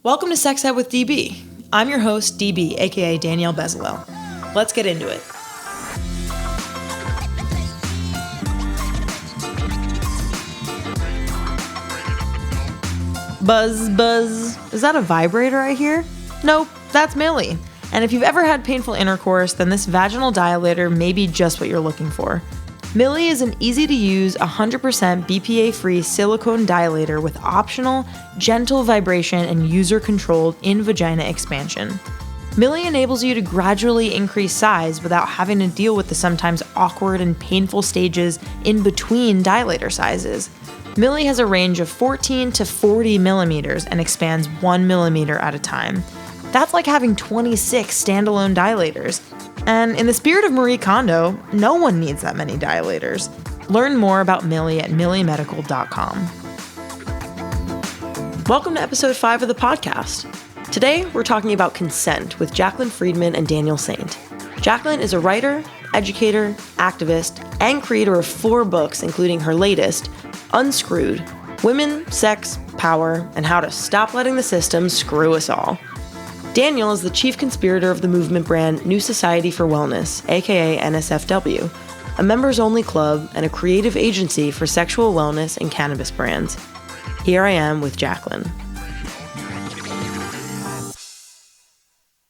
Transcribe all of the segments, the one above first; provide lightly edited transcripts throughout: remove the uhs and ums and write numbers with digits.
Welcome to Sex Ed with DB. I'm your host, DB, aka Danielle Bezalel. Let's get into it. Buzz, buzz. Is that a vibrator I hear? Nope, that's Millie. And if you've ever had painful intercourse, then this vaginal dilator may be just what you're looking for. Millie is an easy-to-use, 100% BPA-free silicone dilator with optional, gentle vibration and user-controlled in-vagina expansion. Millie enables you to gradually increase size without having to deal with the sometimes awkward and painful stages in between dilator sizes. Millie has a range of 14 to 40 millimeters and expands 1 millimeter at a time. That's like having 26 standalone dilators. And in the spirit of Marie Kondo, no one needs that many dilators. Learn more about Millie at milliemedical.com. Welcome to episode 5 of the podcast. Today, we're talking about consent with Jaclyn Freidman and Daniel Saynt. Jaclyn is a writer, educator, activist, and creator of 4 books, including her latest, Unscrewed: Women, Sex, Power, and How to Stop Letting the System Screw Us All. Daniel is the chief conspirator of the movement brand New Society for Wellness, aka NSFW, a members-only club and a creative agency for sexual wellness and cannabis brands. Here I am with Jaclyn.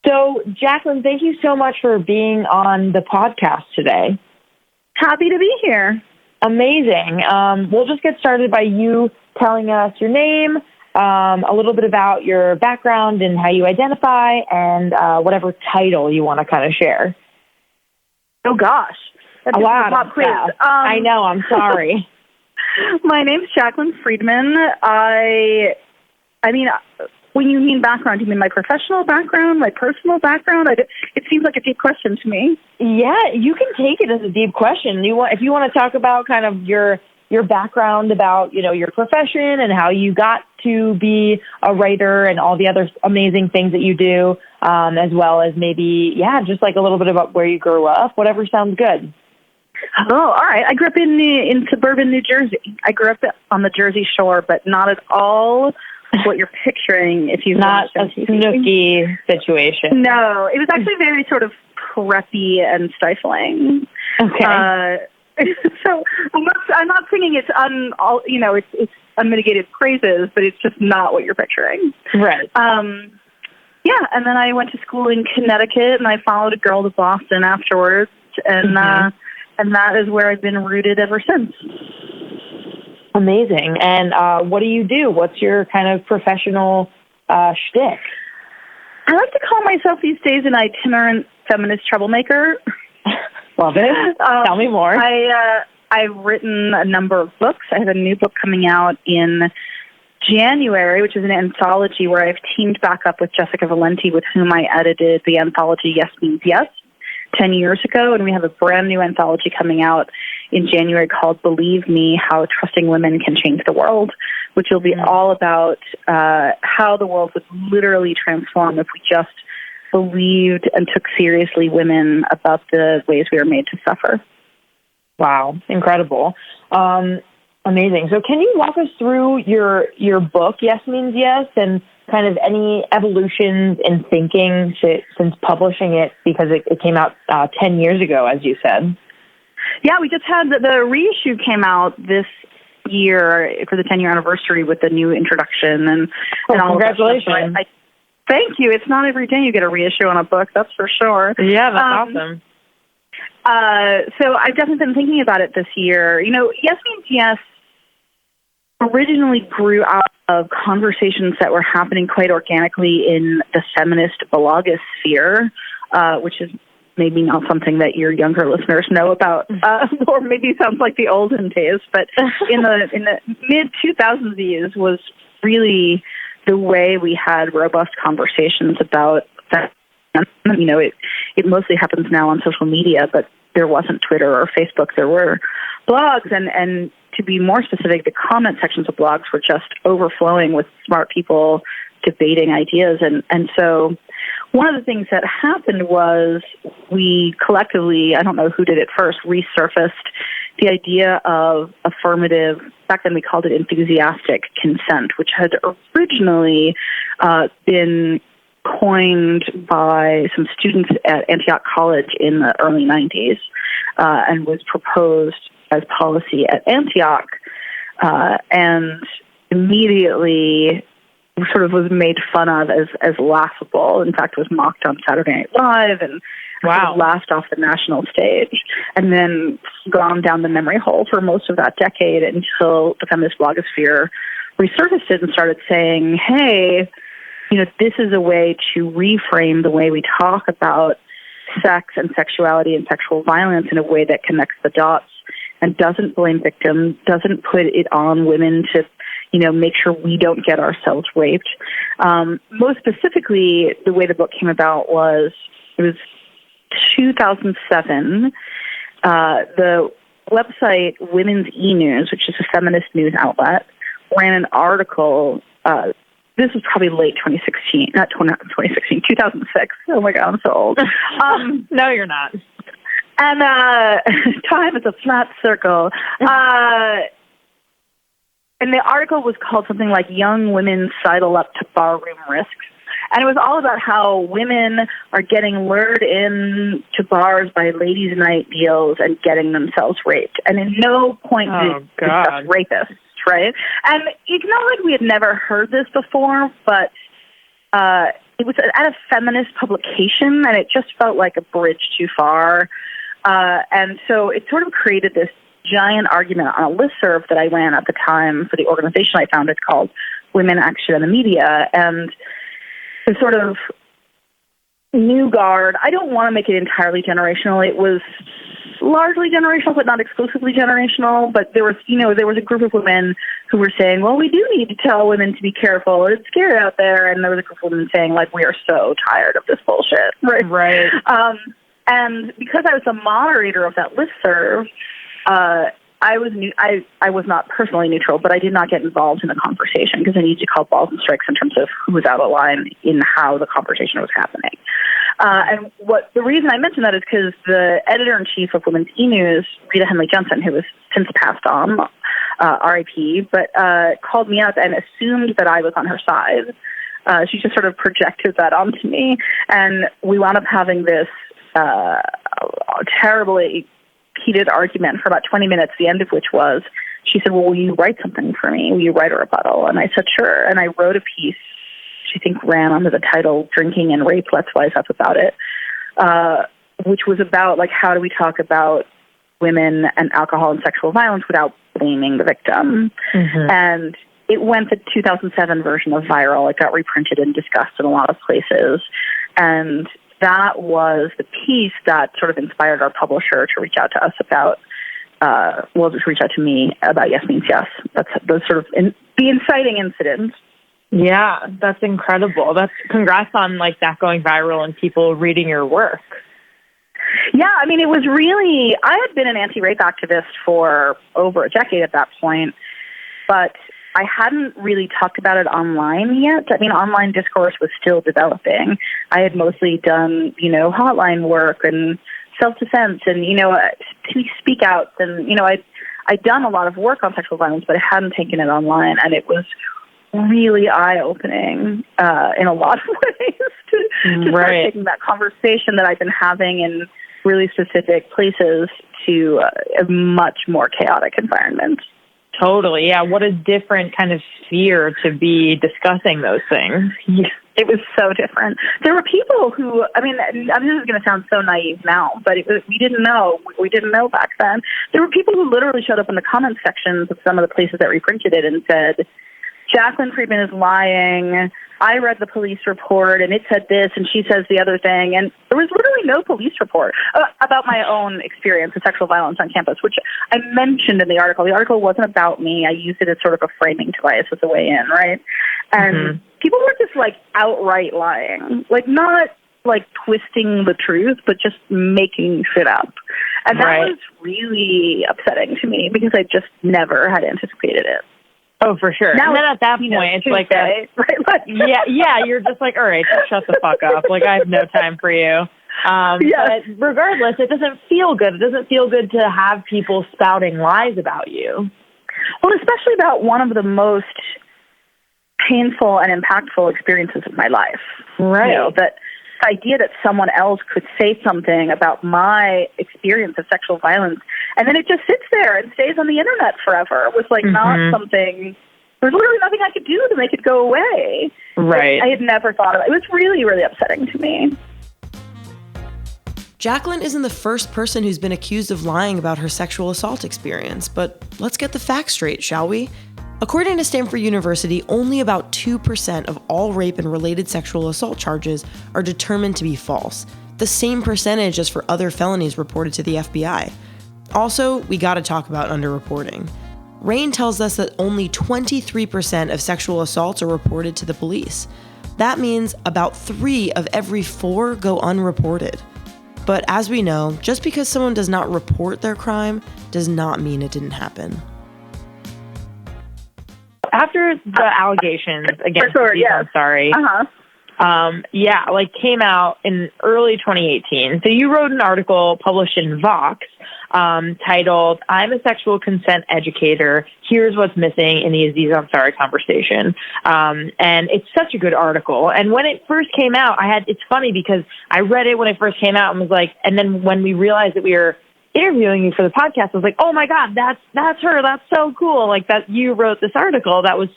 So, Jaclyn, thank you so much for being on the podcast today. Happy to be here. Amazing. We'll just get started by you telling us your name, a little bit about your background and how you identify, and whatever title you want to kind of share. Oh, gosh. That's a lot of quiz. I know. I'm sorry. My name's Jaclyn Freidman. I mean, when you mean background, you mean my professional background, my personal background? It seems like a deep question to me. Yeah, you can take it as a deep question. If you want to talk about kind of your background about, your profession and how you got to be a writer and all the other amazing things that you do, as well as maybe, just like a little bit about where you grew up, whatever sounds good. Oh, all right. I grew up in suburban New Jersey. I grew up on the Jersey Shore, but not at all what you're picturing if you've not a snooky situation. No, it was actually very sort of preppy and stifling. Okay. So I'm not singing it's unmitigated praises, but it's just not what you're picturing. Right. And then I went to school in Connecticut, and I followed a girl to Boston afterwards, and that is where I've been rooted ever since. Amazing. And what do you do? What's your kind of professional shtick? I like to call myself these days an itinerant feminist troublemaker. Love it. Tell me more. I've written a number of books. I have a new book coming out in January, which is an anthology where I've teamed back up with Jessica Valenti, with whom I edited the anthology Yes Means Yes 10 years ago. And we have a brand new anthology coming out in January called Believe Me, How Trusting Women Can Change the World, which will be all about how the world would literally transform if we just believed and took seriously women about the ways we are made to suffer. Wow, incredible. Amazing. So can you walk us through your book, Yes Means Yes, and kind of any evolutions in thinking since publishing it, because it came out 10 years ago, as you said? Yeah, we just had the reissue came out this year for the 10-year anniversary with the new introduction and all congratulations. That. Thank you. It's not every day you get a reissue on a book, that's for sure. Yeah, that's awesome. So I've definitely been thinking about it this year. Yes Means Yes originally grew out of conversations that were happening quite organically in the feminist blogosphere, which is maybe not something that your younger listeners know about, or maybe sounds like the olden days. But in the mid-2000s, these was really the way we had robust conversations about that. It mostly happens now on social media, but there wasn't Twitter or Facebook. There were blogs, and to be more specific, the comment sections of blogs were just overflowing with smart people debating ideas. And so one of the things that happened was we collectively, I don't know who did it first, resurfaced the idea of affirmative, back then we called it enthusiastic consent, which had originally been coined by some students at Antioch College in the early 90s and was proposed as policy at Antioch and immediately sort of was made fun of as laughable. In fact, was mocked on Saturday Night Live and sort of laughed off the national stage, and then gone down the memory hole for most of that decade until the feminist blogosphere resurfaced it and started saying, hey, this is a way to reframe the way we talk about sex and sexuality and sexual violence in a way that connects the dots and doesn't blame victims, doesn't put it on women to make sure we don't get ourselves raped. Most specifically, the way the book came about was, it was 2007. The website Women's E-News, which is a feminist news outlet, ran an article. This was probably late 2016, not 2016, 2006. Oh my God, I'm so old. No, you're not. And time is a flat circle. And the article was called something like Young Women Sidle Up to Barroom Risks. And it was all about how women are getting lured in to bars by ladies' night deals and getting themselves raped. And in no point did it discuss rapists, right? And it's not like we had never heard this before, but it was at a feminist publication, and it just felt like a bridge too far. And so it sort of created this giant argument on a listserv that I ran at the time for the organization I founded called Women, Action, and the Media. And the sort of new guard, I don't want to make it entirely generational. It was largely generational, but not exclusively generational. But there was a group of women who were saying, well, we do need to tell women to be careful. It's scary out there. And there was a group of women saying, like, we are so tired of this bullshit. Right. And because I was the moderator of that listserv, I was not personally neutral, but I did not get involved in the conversation because I needed to call balls and strikes in terms of who was out of line in how the conversation was happening. And the reason I mention that is because the editor-in-chief of Women's E-News, Rita Henley-Johnson, who has since passed on, RIP, but called me up and assumed that I was on her side. She just sort of projected that onto me, and we wound up having this terribly heated argument for about 20 minutes, the end of which was, she said, well, will you write something for me? Will you write a rebuttal? And I said, sure. And I wrote a piece, which I think ran under the title Drinking and Rape, Let's Wise Up About It, which was about, like, how do we talk about women and alcohol and sexual violence without blaming the victim? Mm-hmm. And it went the 2007 version of viral. It got reprinted and discussed in a lot of places. And that was the piece that sort of inspired our publisher to reach out to us about, just reach out to me about Yes Means Yes. That's the sort of the inciting incident. Yeah, that's incredible. Congrats on that going viral and people reading your work. Yeah, I mean, it was really, I had been an anti-rape activist for over a decade at that point, but I hadn't really talked about it online yet. I mean, online discourse was still developing. I had mostly done, hotline work and self-defense and, speak outs. And, I'd done a lot of work on sexual violence, but I hadn't taken it online. And it was really eye-opening in a lot of ways to start taking that conversation that I've been having in really specific places to a much more chaotic environment. Totally, yeah. What a different kind of sphere to be discussing those things. Yeah, it was so different. There were people who, this is going to sound so naive now, but we didn't know. We didn't know back then. There were people who literally showed up in the comments sections of some of the places that reprinted it and said, Jaclyn Freidman is lying. I read the police report, and it said this, and she says the other thing. And there was literally no police report about my own experience with sexual violence on campus, which I mentioned in the article. The article wasn't about me. I used it as sort of a framing device as a way in, right? And people were just, outright lying. Not, twisting the truth, but just making shit up. And that was really upsetting to me because I just never had anticipated it. Oh, for sure. Now, and then at that point, it's Tuesday, yeah, you're just all right, shut the fuck up. I have no time for you. But regardless, it doesn't feel good. It doesn't feel good to have people spouting lies about you. Well, especially about one of the most painful and impactful experiences of my life. Right. You know, that the idea that someone else could say something about my experience of sexual violence, and then it just sits there and stays on the internet forever was like not something. There's literally nothing I could do to make it go away. Right. I had never thought of it. It was really, really upsetting to me. Jaclyn isn't the first person who's been accused of lying about her sexual assault experience, but let's get the facts straight, shall we? According to Stanford University, only about 2% of all rape and related sexual assault charges are determined to be false, the same percentage as for other felonies reported to the FBI. Also, we gotta talk about underreporting. Rain tells us that only 23% of sexual assaults are reported to the police. That means about 3 of every 4 go unreported. But as we know, just because someone does not report their crime does not mean it didn't happen. After the allegations against I'm sorry. Came out in early 2018. So you wrote an article published in Vox titled, "I'm a Sexual Consent Educator. Here's What's Missing in the Aziz Ansari Conversation." And it's such a good article. And when it first came out, it's funny because I read it when it first came out and was like, and then when we realized that we were interviewing you for the podcast, I was like, oh my God, that's her. That's so cool. Like that you wrote this article. That was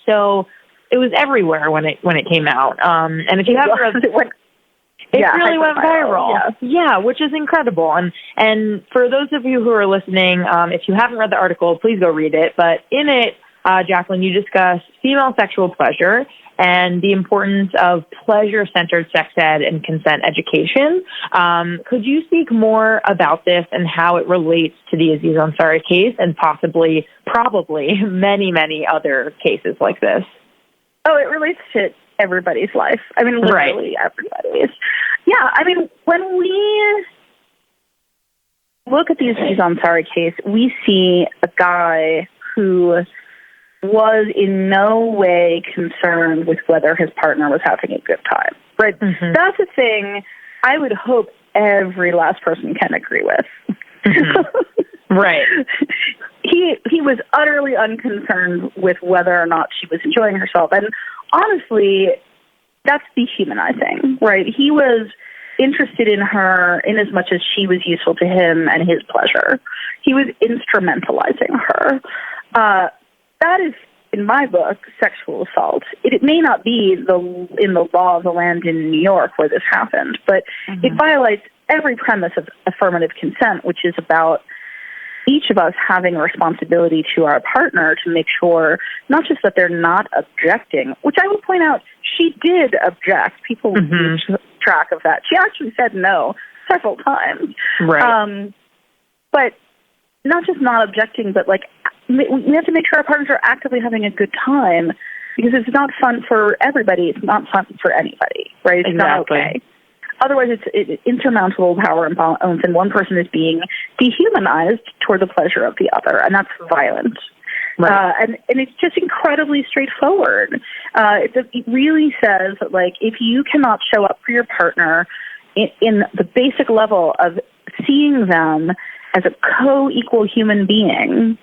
it was everywhere when it came out. And if you haven't read it, really went viral. Yeah, which is incredible. And for those of you who are listening, if you haven't read the article, please go read it. But in it, Jaclyn, you discuss female sexual pleasure and the importance of pleasure-centered sex ed and consent education. Could you speak more about this and how it relates to the Aziz Ansari case and probably many, many other cases like this? Oh, it relates to everybody's life. I mean, literally everybody's. Yeah, I mean, when we look at the Aziz Ansari case, we see a guy who was in no way concerned with whether his partner was having a good time. Right? Mm-hmm. That's a thing I would hope every last person can agree with. Mm-hmm. Right. He was utterly unconcerned with whether or not she was enjoying herself. And honestly, that's dehumanizing, right? He was interested in her in as much as she was useful to him and his pleasure. He was instrumentalizing her. That is, in my book, sexual assault. It may not be in the law of the land in New York where this happened, but it violates every premise of affirmative consent, which is about each of us having a responsibility to our partner to make sure not just that they're not objecting, which I will point out, she did object. People lose track of that. She actually said no several times. Right. But not just not objecting, but like we have to make sure our partners are actively having a good time because it's not fun for everybody. It's not fun for anybody, right? It's not okay. Otherwise, it's insurmountable power imbalance, and one person is being dehumanized toward the pleasure of the other, and that's violent. Right. And it's just incredibly straightforward. It really says that, like, if you cannot show up for your partner in the basic level of seeing them as a co-equal human being,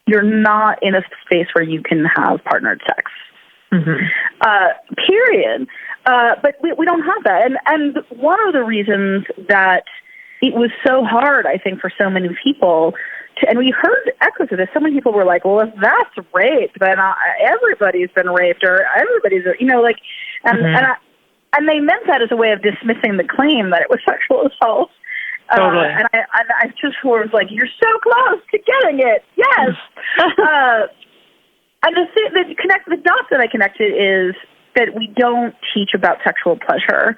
you're not in a space where you can have partnered sex. Period. But we don't have that. And one of the reasons that it was so hard, I think, for so many people, and we heard echoes of this, so many people were like, well, if that's rape, then everybody's been raped, or everybody's, and they meant that as a way of dismissing the claim that it was sexual assault. Totally. And I just was like, you're so close to getting it. Yes. And the dots that I connected is that we don't teach about sexual pleasure.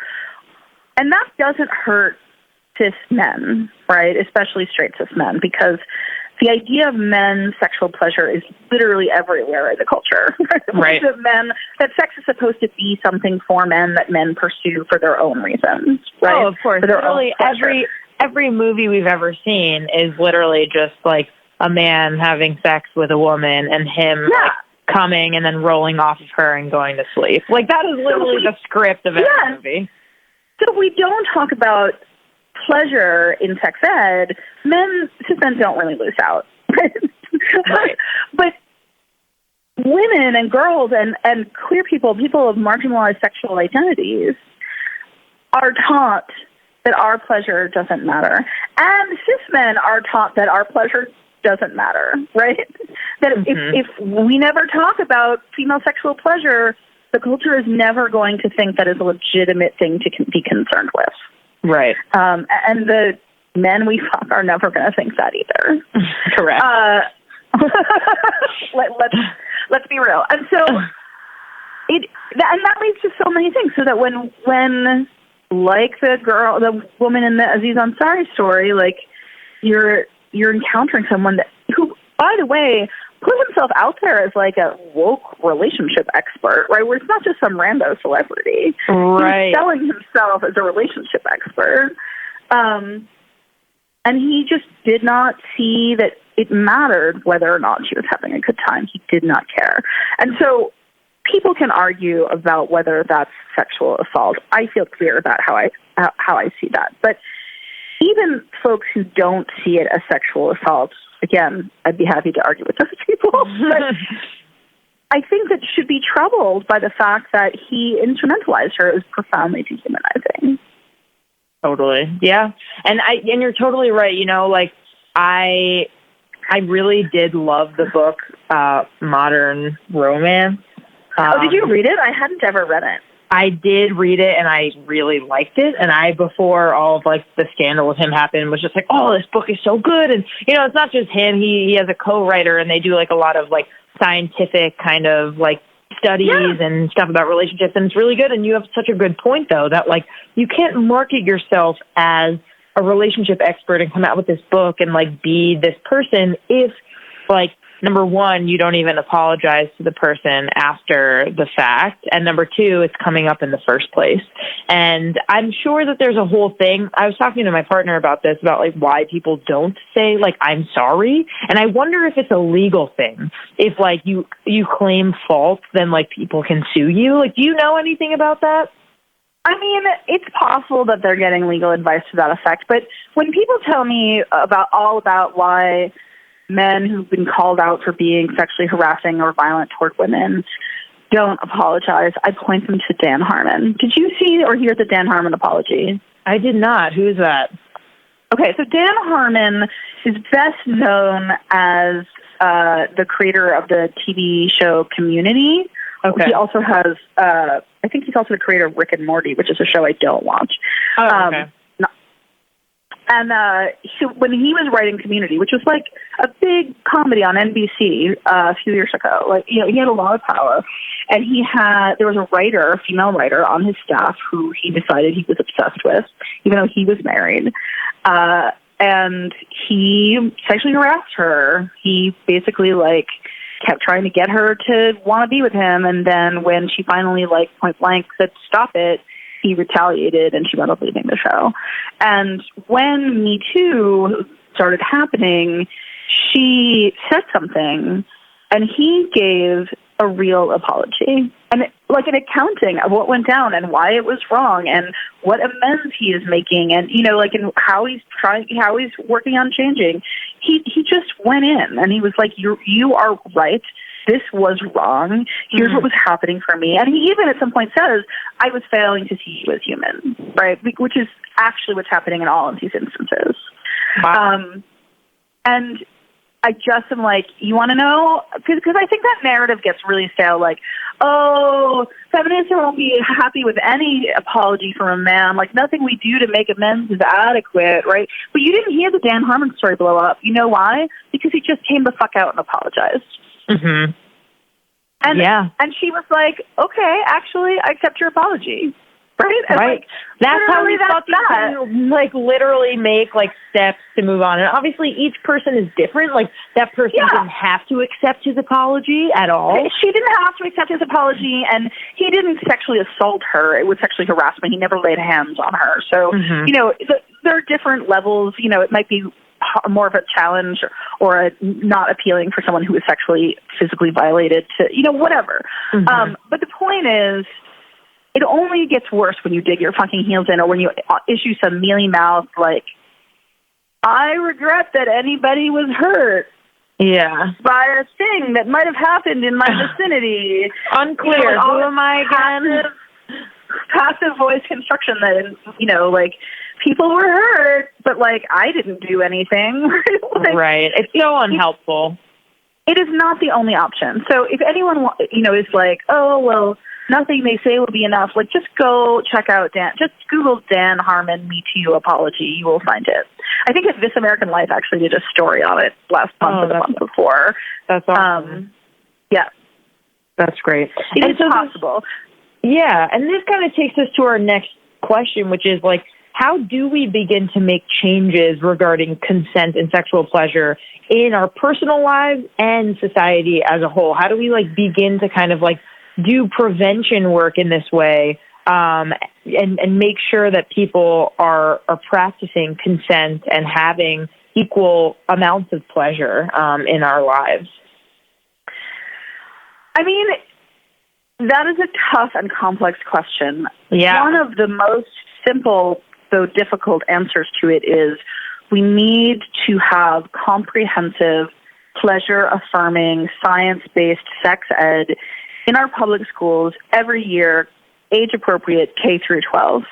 And that doesn't hurt cis men, right? Especially straight cis men, because the idea of men's sexual pleasure is literally everywhere in the culture. Right. That sex is supposed to be something for men that men pursue for their own reasons, right? Oh, of course. Literally every movie we've ever seen is literally just like a man having sex with a woman and him like, coming and then rolling off of her and going to sleep. Like, that is literally the script of every movie. So we don't talk about pleasure in sex ed, cis men don't really lose out. Right. But women and girls and queer people of marginalized sexual identities are taught that our pleasure doesn't matter. And cis men are taught that our pleasure doesn't matter, right? That if we never talk about female sexual pleasure, the culture is never going to think that is a legitimate thing to be concerned with. Right. And the men we fuck are never going to think that either. Correct. Let's be real. And so that leads to so many things. So that when like the woman in the Aziz Ansari story, like you're encountering someone who, by the way, put himself out there as like a woke relationship expert, right? Where it's not just some rando celebrity. Right. He's selling himself as a relationship expert. And he just did not see that it mattered whether or not she was having a good time. He did not care. And so people can argue about whether that's sexual assault. I feel clear about how I see that. But even folks who don't see it as sexual assault, again, I'd be happy to argue with those people. But I think that should be troubled by the fact that he instrumentalized her as profoundly dehumanizing. Totally. Yeah. And you're totally right. You know, like I really did love the book, Modern Romance. Did you read it? I hadn't ever read it. I did read it and I really liked it. And before all of like the scandal with him happened, was just like, oh, this book is so good. And, you know, it's not just him. He has a co-writer and they do like a lot of like scientific kind of like studies and stuff about relationships. And it's really good. And you have such a good point though, that like you can't market yourself as a relationship expert and come out with this book and like be this person if like, number one, you don't even apologize to the person after the fact. And number two, it's coming up in the first place. And I'm sure that there's a whole thing. I was talking to my partner about this, about like why people don't say like, I'm sorry. And I wonder if it's a legal thing. If like you claim fault, then like people can sue you. Like, do you know anything about that? I mean, it's possible that they're getting legal advice to that effect. But when people tell me about why men who've been called out for being sexually harassing or violent toward women don't apologize, I point them to Dan Harmon. Did you see or hear the Dan Harmon apology? I did not. Who is that? Okay, so Dan Harmon is best known as the creator of the TV show Community. Okay. He also has, I think he's also the creator of Rick and Morty, which is a show I don't watch. Oh, okay. And when he was writing Community, which was like a big comedy on NBC a few years ago, like, you know, he had a lot of power. And there was a female writer on his staff who he decided he was obsessed with, even though he was married. And he sexually harassed her. He basically like kept trying to get her to want to be with him. And then when she finally like point blank said, stop it, he retaliated and she wound up leaving the show. And when Me Too started happening, she said something and he gave a real apology and like an accounting of what went down and why it was wrong and what amends he is making and, you know, like, and how he's working on changing. He just went in and he was like, you are right. This was wrong. Here's what was happening for me. And he even at some point says, I was failing to see you as human, right? Which is actually what's happening in all of these instances. Wow. And I just am like, you want to know? Because I think that narrative gets really stale, like, oh, feminists won't be happy with any apology from a man. Like, nothing we do to make amends is adequate, right? But you didn't hear the Dan Harmon story blow up. You know why? Because he just came the fuck out and apologized. Mm-hmm. And she was like, okay, actually, I accept your apology. Right? And right. Like, that's how we fucking like literally make like steps to move on. And obviously each person is different. Like that person didn't have to accept his apology at all. She didn't have to accept his apology and he didn't sexually assault her. It was sexually harassment. He never laid hands on her. So, you know, there are different levels. You know, it might be more of a challenge or not appealing for someone who is physically violated to, you know, whatever. But the point is, it only gets worse when you dig your fucking heels in or when you issue some mealy-mouthed, like, I regret that anybody was hurt. Yeah. By a thing that might have happened in my vicinity. Unclear. Who am I again? Passive voice construction that, like, people were hurt, but, like, I didn't do anything. Like, right. It's so unhelpful. It is not the only option. So if anyone, is like, oh, well, nothing they say will be enough, like, just go check out just Google Dan Harmon Me Too apology. You will find it. I think This American Life actually did a story on it last month or the month before. That's awesome. Yeah. That's great. It is possible. Yeah, and this kind of takes us to our next question, which is, like, how do we begin to make changes regarding consent and sexual pleasure in our personal lives and society as a whole? How do we, like, begin to kind of, like, do prevention work in this way and make sure that people are practicing consent and having equal amounts of pleasure in our lives? I mean, that is a tough and complex question. Yeah. One of the most simple, though difficult answers to it is we need to have comprehensive, pleasure-affirming, science-based sex ed in our public schools every year, age-appropriate K through 12.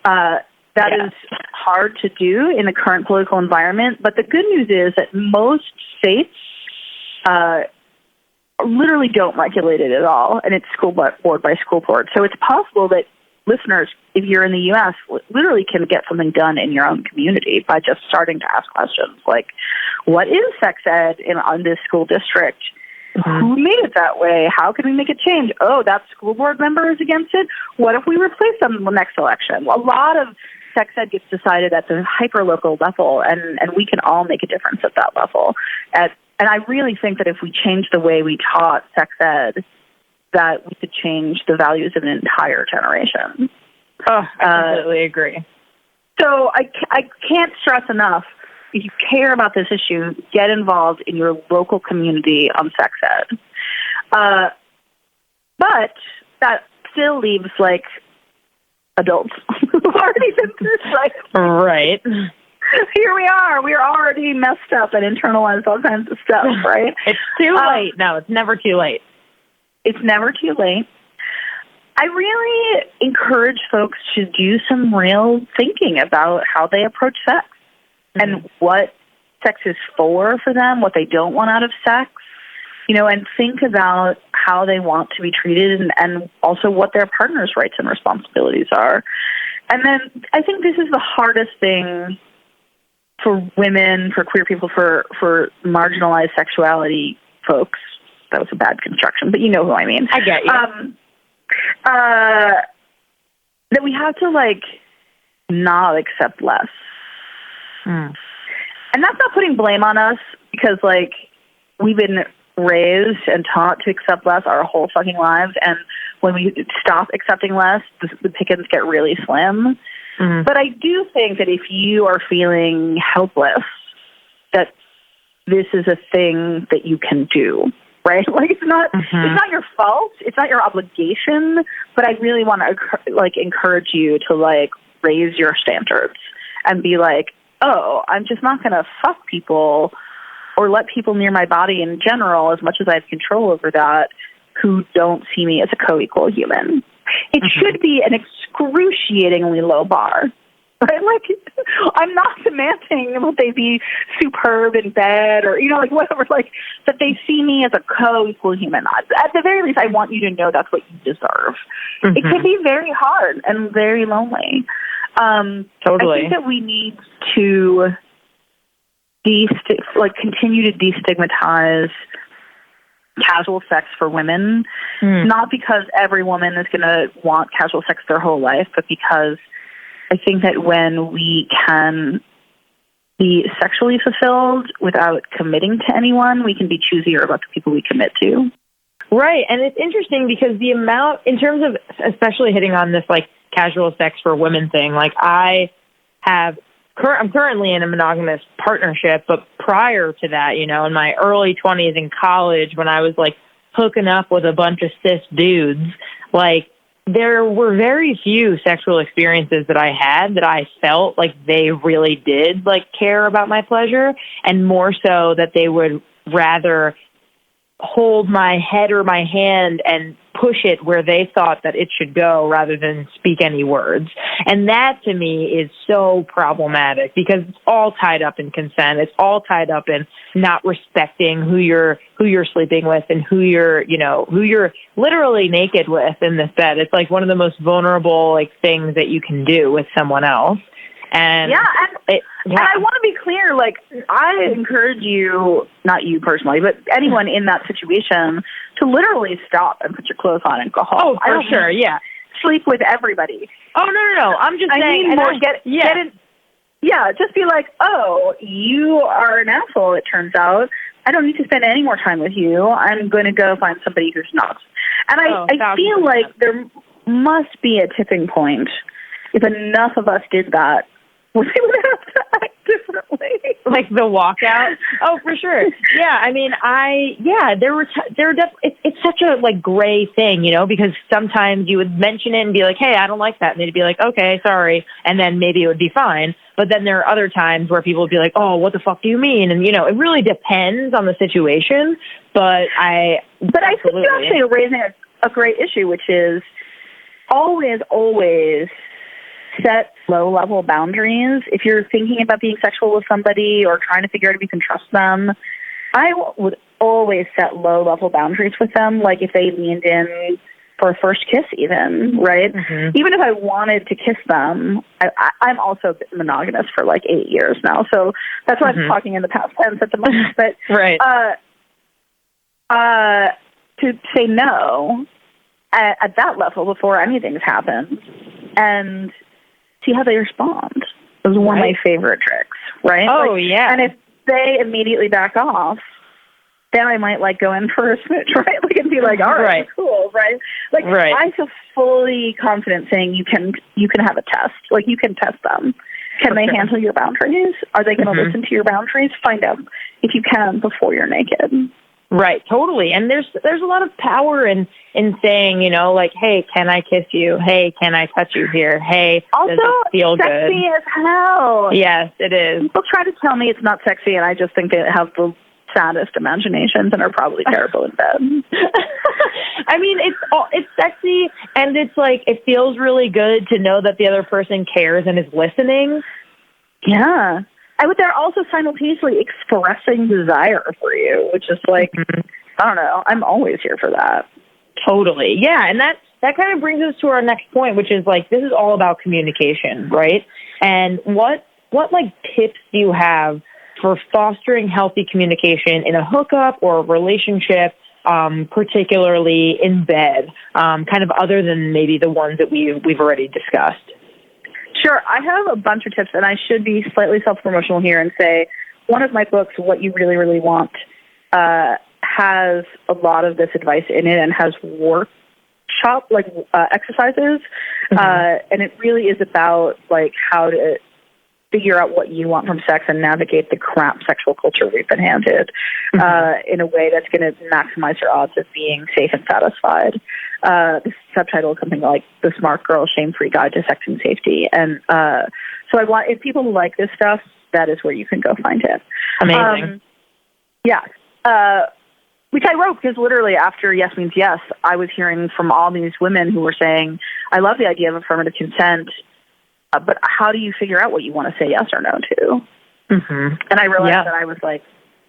That is hard to do in the current political environment, but the good news is that most states literally don't regulate it at all, and it's school board by school board. So it's possible that listeners, if you're in the U.S., literally can get something done in your own community by just starting to ask questions like, what is sex ed on this school district? Mm-hmm. Who made it that way? How can we make it change? Oh, that school board member is against it. What if we replace them in the next election? A lot of sex ed gets decided at the hyper-local level, and we can all make a difference at that level. And I really think that if we change the way we taught sex ed, that we could change the values of an entire generation. Oh, I completely agree. So I can't stress enough, if you care about this issue, get involved in your local community on sex ed. But that still leaves, like, adults who've already been through life. Right. Here we are. We're already messed up and internalized all kinds of stuff, right? It's too late. No, it's never too late. It's never too late. I really encourage folks to do some real thinking about how they approach sex and what sex is for them, what they don't want out of sex, and think about how they want to be treated and also what their partner's rights and responsibilities are. And then I think this is the hardest thing for women, for queer people, for marginalized sexuality folks. That was a bad construction, but you know who I mean. I get you. That we have to, like, not accept less. Mm. And that's not putting blame on us because, like, we've been raised and taught to accept less our whole fucking lives. And when we stop accepting less, the pickings get really slim. Mm. But I do think that if you are feeling helpless, that this is a thing that you can do. Right? Like, it's not your fault. It's not your obligation. But I really want to, like, encourage you to, like, raise your standards and be like, oh, I'm just not going to fuck people or let people near my body in general, as much as I have control over that, who don't see me as a co-equal human. It should be an excruciatingly low bar. Right? Like, I'm not demanding that they be superb in bed or, like, whatever, like, that they see me as a co-equal human. At the very least, I want you to know that's what you deserve. Mm-hmm. It can be very hard and very lonely. Totally. I think that we need to continue to destigmatize casual sex for women, not because every woman is going to want casual sex their whole life, but because I think that when we can be sexually fulfilled without committing to anyone, we can be choosier about the people we commit to. Right. And it's interesting because the amount, in terms of especially hitting on this, like, casual sex for women thing, like, I'm currently in a monogamous partnership, but prior to that, in my early 20s in college, when I was, like, hooking up with a bunch of cis dudes, like, there were very few sexual experiences that I had that I felt like they really did like care about my pleasure, and more so that they would rather hold my head or my hand and push it where they thought that it should go rather than speak any words. And that to me is so problematic because it's all tied up in consent. It's all tied up in not respecting who you're sleeping with and who you're literally naked with in this bed. It's like one of the most vulnerable like things that you can do with someone else. And and I want to be clear, like, I encourage you, not you personally, but anyone in that situation to literally stop and put your clothes on and go home. Oh, for sure, yeah. Sleep with everybody. Oh, no. I'm just saying. Just be like, oh, you are an asshole, it turns out. I don't need to spend any more time with you. I'm going to go find somebody who's not. And I feel like there must be a tipping point. If enough of us did that, we would have to act differently. Like the walkout? Oh, for sure. Yeah, I mean, it's such a like gray thing, you know, because sometimes you would mention it and be like, hey, I don't like that. And they'd be like, okay, sorry. And then maybe it would be fine. But then there are other times where people would be like, oh, what the fuck do you mean? And, you know, it really depends on the situation. But I think you're actually raising a great issue, which is always set low-level boundaries. If you're thinking about being sexual with somebody or trying to figure out if you can trust them, I would always set low-level boundaries with them, like if they leaned in for a first kiss even, right? Mm-hmm. Even if I wanted to kiss them, I'm also monogamous for like 8 years now, so that's why I'm talking in the past tense at the moment. But right. To say no at that level before anything's happened and see how they respond is one of my favorite tricks, right? Oh, yeah. And if they immediately back off, then I might like go in for a smooch, right? Like and be like, all right, cool, right? Like I feel fully confident saying you can have a test. Like you can test them. Can they handle your boundaries? Are they going to listen to your boundaries? Find out if you can before you're naked. Right, totally. And there's a lot of power in saying, you know, like, hey, can I kiss you? Hey, can I touch you here? Hey, also, does it feel sexy good? as hell. Yes, it is. People try to tell me it's not sexy, and I just think they have the saddest imaginations and are probably terrible in bed. I mean, it's sexy, and it's like it feels really good to know that the other person cares and is listening. Yeah. But they're also simultaneously expressing desire for you, which is like, I don't know, I'm always here for that. Totally. Yeah, and that kind of brings us to our next point, which is like, this is all about communication, right? And what like tips do you have for fostering healthy communication in a hookup or a relationship, particularly in bed, kind of other than maybe the ones that we've already discussed? Sure. I have a bunch of tips, and I should be slightly self-promotional here and say one of my books, What You Really, Really Want, has a lot of this advice in it and has workshop, like exercises, and it really is about like how to figure out what you want from sex and navigate the crap sexual culture we've been handed in a way that's going to maximize your odds of being safe and satisfied. The subtitle is something like The Smart Girl Shame-Free Guide to Sex and Safety. And so I want, if people like this stuff, that is where you can go find it. Amazing. Which I wrote because literally after Yes Means Yes, I was hearing from all these women who were saying, I love the idea of affirmative consent, but how do you figure out what you want to say yes or no to? And I realized that I was like,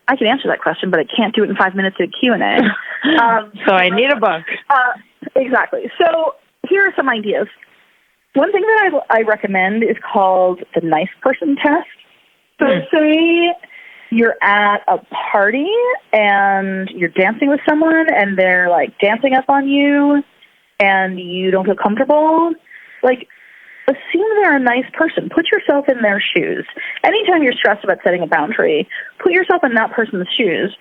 I can answer that question, but I can't do it in 5 minutes of Q&A. So I need a book. Exactly. So here are some ideas. One thing that I recommend is called the nice person test. So say you're at a party and you're dancing with someone and they're like dancing up on you and you don't feel comfortable. Like, assume they're a nice person. Put yourself in their shoes. Anytime you're stressed about setting a boundary, put yourself in that person's shoes.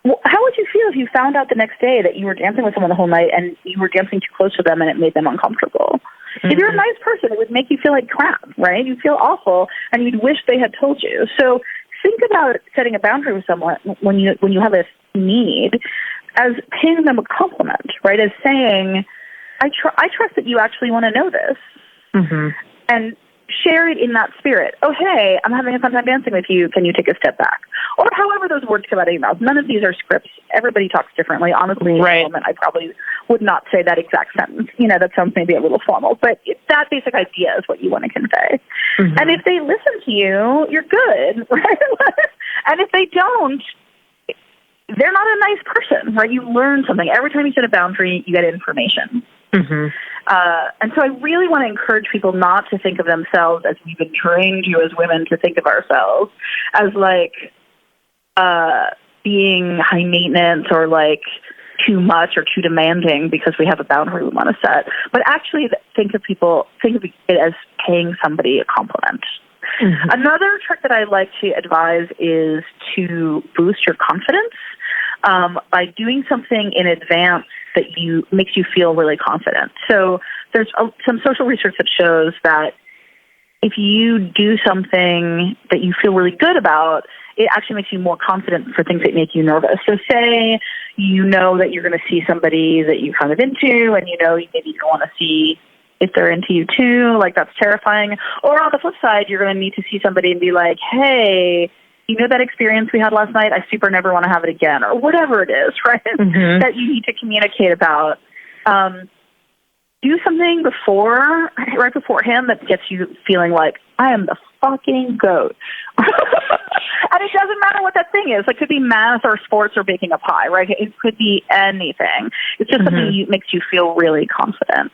How would you feel if you found out the next day that you were dancing with someone the whole night and you were dancing too close to them and it made them uncomfortable? If you're a nice person, it would make you feel like crap, right? You'd feel awful and you'd wish they had told you. So think about setting a boundary with someone when you have this need as paying them a compliment, right? As saying, I trust that you actually want to know this. Mm-hmm. And share it in that spirit. Oh, hey, I'm having a fun time dancing with you. Can you take a step back? Or however those words come out of your mouth. None of these are scripts. Everybody talks differently. Honestly, right. In a moment, I probably would not say that exact sentence. That sounds maybe a little formal, but that basic idea is what you want to convey. Mm-hmm. And if they listen to you, you're good, right? And if they don't, they're not a nice person, right? You learn something. Every time you set a boundary, you get information. Mm-hmm. And so I really want to encourage people not to think of themselves as we've been trained you as women to think of ourselves as being high maintenance or too much or too demanding because we have a boundary we want to set. But actually think of it as paying somebody a compliment. Mm-hmm. Another trick that I like to advise is to boost your confidence by doing something in advance that makes you feel really confident. So there's some social research that shows that if you do something that you feel really good about, it actually makes you more confident for things that make you nervous. So say you know that you're going to see somebody that you're kind of into, and maybe you don't want to see if they're into you too, that's terrifying. Or on the flip side, you're going to need to see somebody and be like, hey, that experience we had last night, I super never want to have it again, or whatever it is, right? Mm-hmm. That you need to communicate about. Do something right beforehand that gets you feeling like, I am the fucking GOAT. And it doesn't matter what that thing is. It could be math or sports or baking a pie, right? It could be anything. It's just something that makes you feel really confident.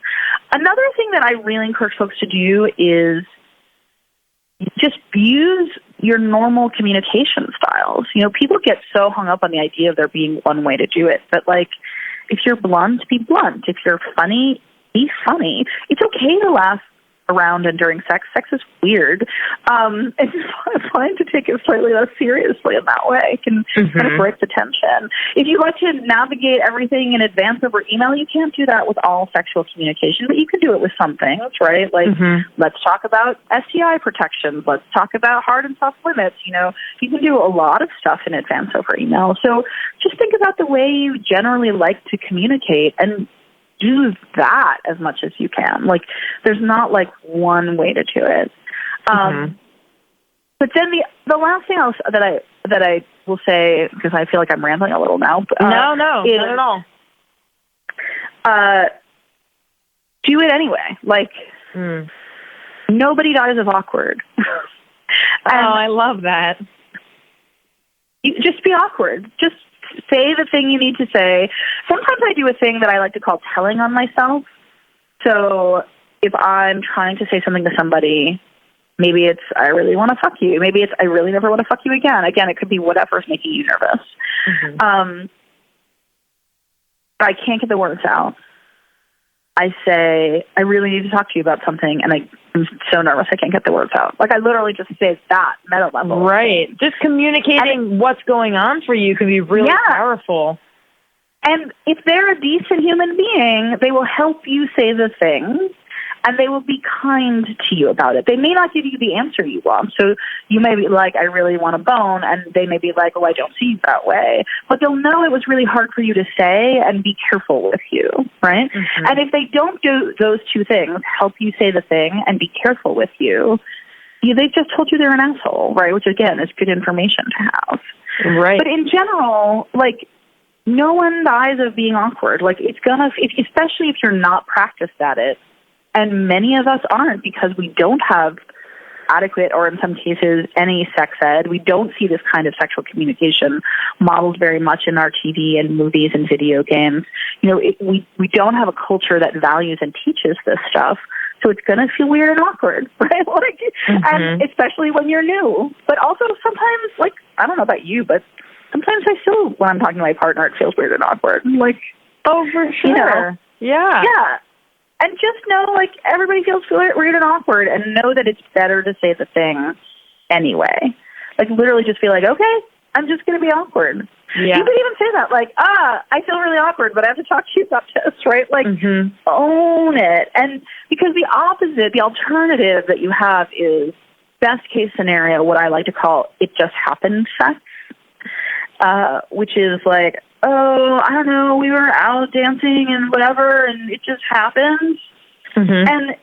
Another thing that I really encourage folks to do is just use your normal communication styles. People get so hung up on the idea of there being one way to do it. But, if you're blunt, be blunt. If you're funny, be funny. It's okay to laugh around and during sex. Sex is weird. It's fine to take it slightly less seriously in that way. It can kind of break the tension. If you like to navigate everything in advance over email, you can't do that with all sexual communication, but you can do it with some things, right? Let's talk about STI protections. Let's talk about hard and soft limits. You can do a lot of stuff in advance over email. So just think about the way you generally like to communicate and do that as much as you can. There's not one way to do it. But then the last thing that I will say, because I feel like I'm rambling a little now. No, not at all. Do it anyway. Nobody dies of awkward. I love that. Just be awkward. Just say the thing you need to say. Sometimes I do a thing that I like to call telling on myself. So if I'm trying to say something to somebody, maybe it's, I really want to fuck you. Maybe it's, I really never want to fuck you again. Again, it could be whatever's making you nervous. But I can't get the words out. I say, I really need to talk to you about something, and I'm so nervous I can't get the words out. I literally just say that meta level. Right. Just communicating what's going on for you can be really powerful. And if they're a decent human being, they will help you say the thing, and they will be kind to you about it. They may not give you the answer you want. So you may be like, I really want a bone, and they may be like, oh, I don't see you that way. But they'll know it was really hard for you to say and be careful with you, right? And if they don't do those two things, help you say the thing and be careful with you, they've just told you they're an asshole, right? Which, again, is good information to have. Right. But in general, no one dies of being awkward. It's gonna, especially if you're not practiced at it, and many of us aren't because we don't have adequate, or in some cases, any sex ed. We don't see this kind of sexual communication modeled very much in our TV and movies and video games. We don't have a culture that values and teaches this stuff. So it's going to feel weird and awkward, right? And especially when you're new. But also sometimes, I don't know about you, but sometimes I still, when I'm talking to my partner, it feels weird and awkward. Oh, for sure. Yeah. Yeah. And just know, everybody feels weird and awkward, and know that it's better to say the thing anyway. Literally just be like, okay, I'm just going to be awkward. Yeah. You could even say that, I feel really awkward, but I have to talk to you about this, right? Own it. And because the opposite, the alternative that you have is best case scenario, what I like to call it just happened sex. which is like, oh, I don't know, we were out dancing and whatever, and it just happens. Mm-hmm. And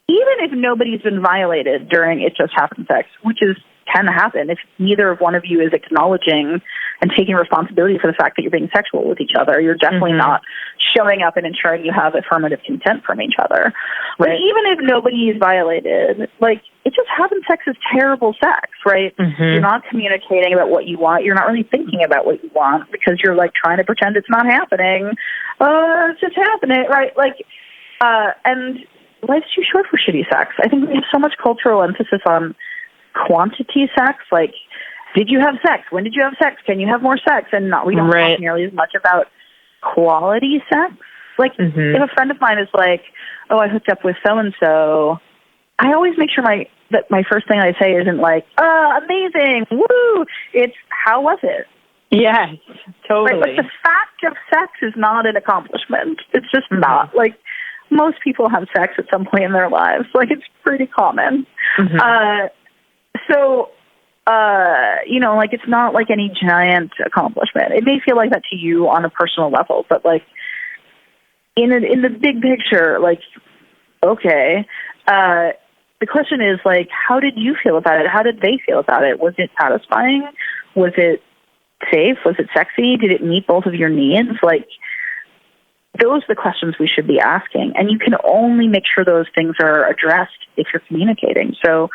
even if nobody's been violated during it just happened sex, which can happen if neither one of you is acknowledging and taking responsibility for the fact that you're being sexual with each other, you're definitely not showing up and ensuring you have affirmative consent from each other. Right. But even if nobody is violated, like, it just happened sex is terrible sex, right? Mm-hmm. You're not communicating about what you want. You're not really thinking about what you want because you're, like, trying to pretend it's not happening. It's just happening, right? Like, and life's too short for shitty sex. I think we have so much cultural emphasis on quantity sex, like, did you have sex? When did you have sex? Can you have more sex? And we don't talk nearly as much about quality sex. Like, if a friend of mine is like, oh, I hooked up with so-and-so, I always make sure that my first thing I say isn't like, oh, amazing, woo! It's, how was it? Yes, totally. Right? Like, the fact of sex is not an accomplishment. It's just not. Like, most people have sex at some point in their lives. Like, it's pretty common. So, you know, like, it's not like any giant accomplishment. It may feel like that to you on a personal level, but, like, in the big picture, like, okay. The question is, like, how did you feel about it? How did they feel about it? Was it satisfying? Was it safe? Was it sexy? Did it meet both of your needs? Like, those are the questions we should be asking. And you can only make sure those things are addressed if you're communicating. So,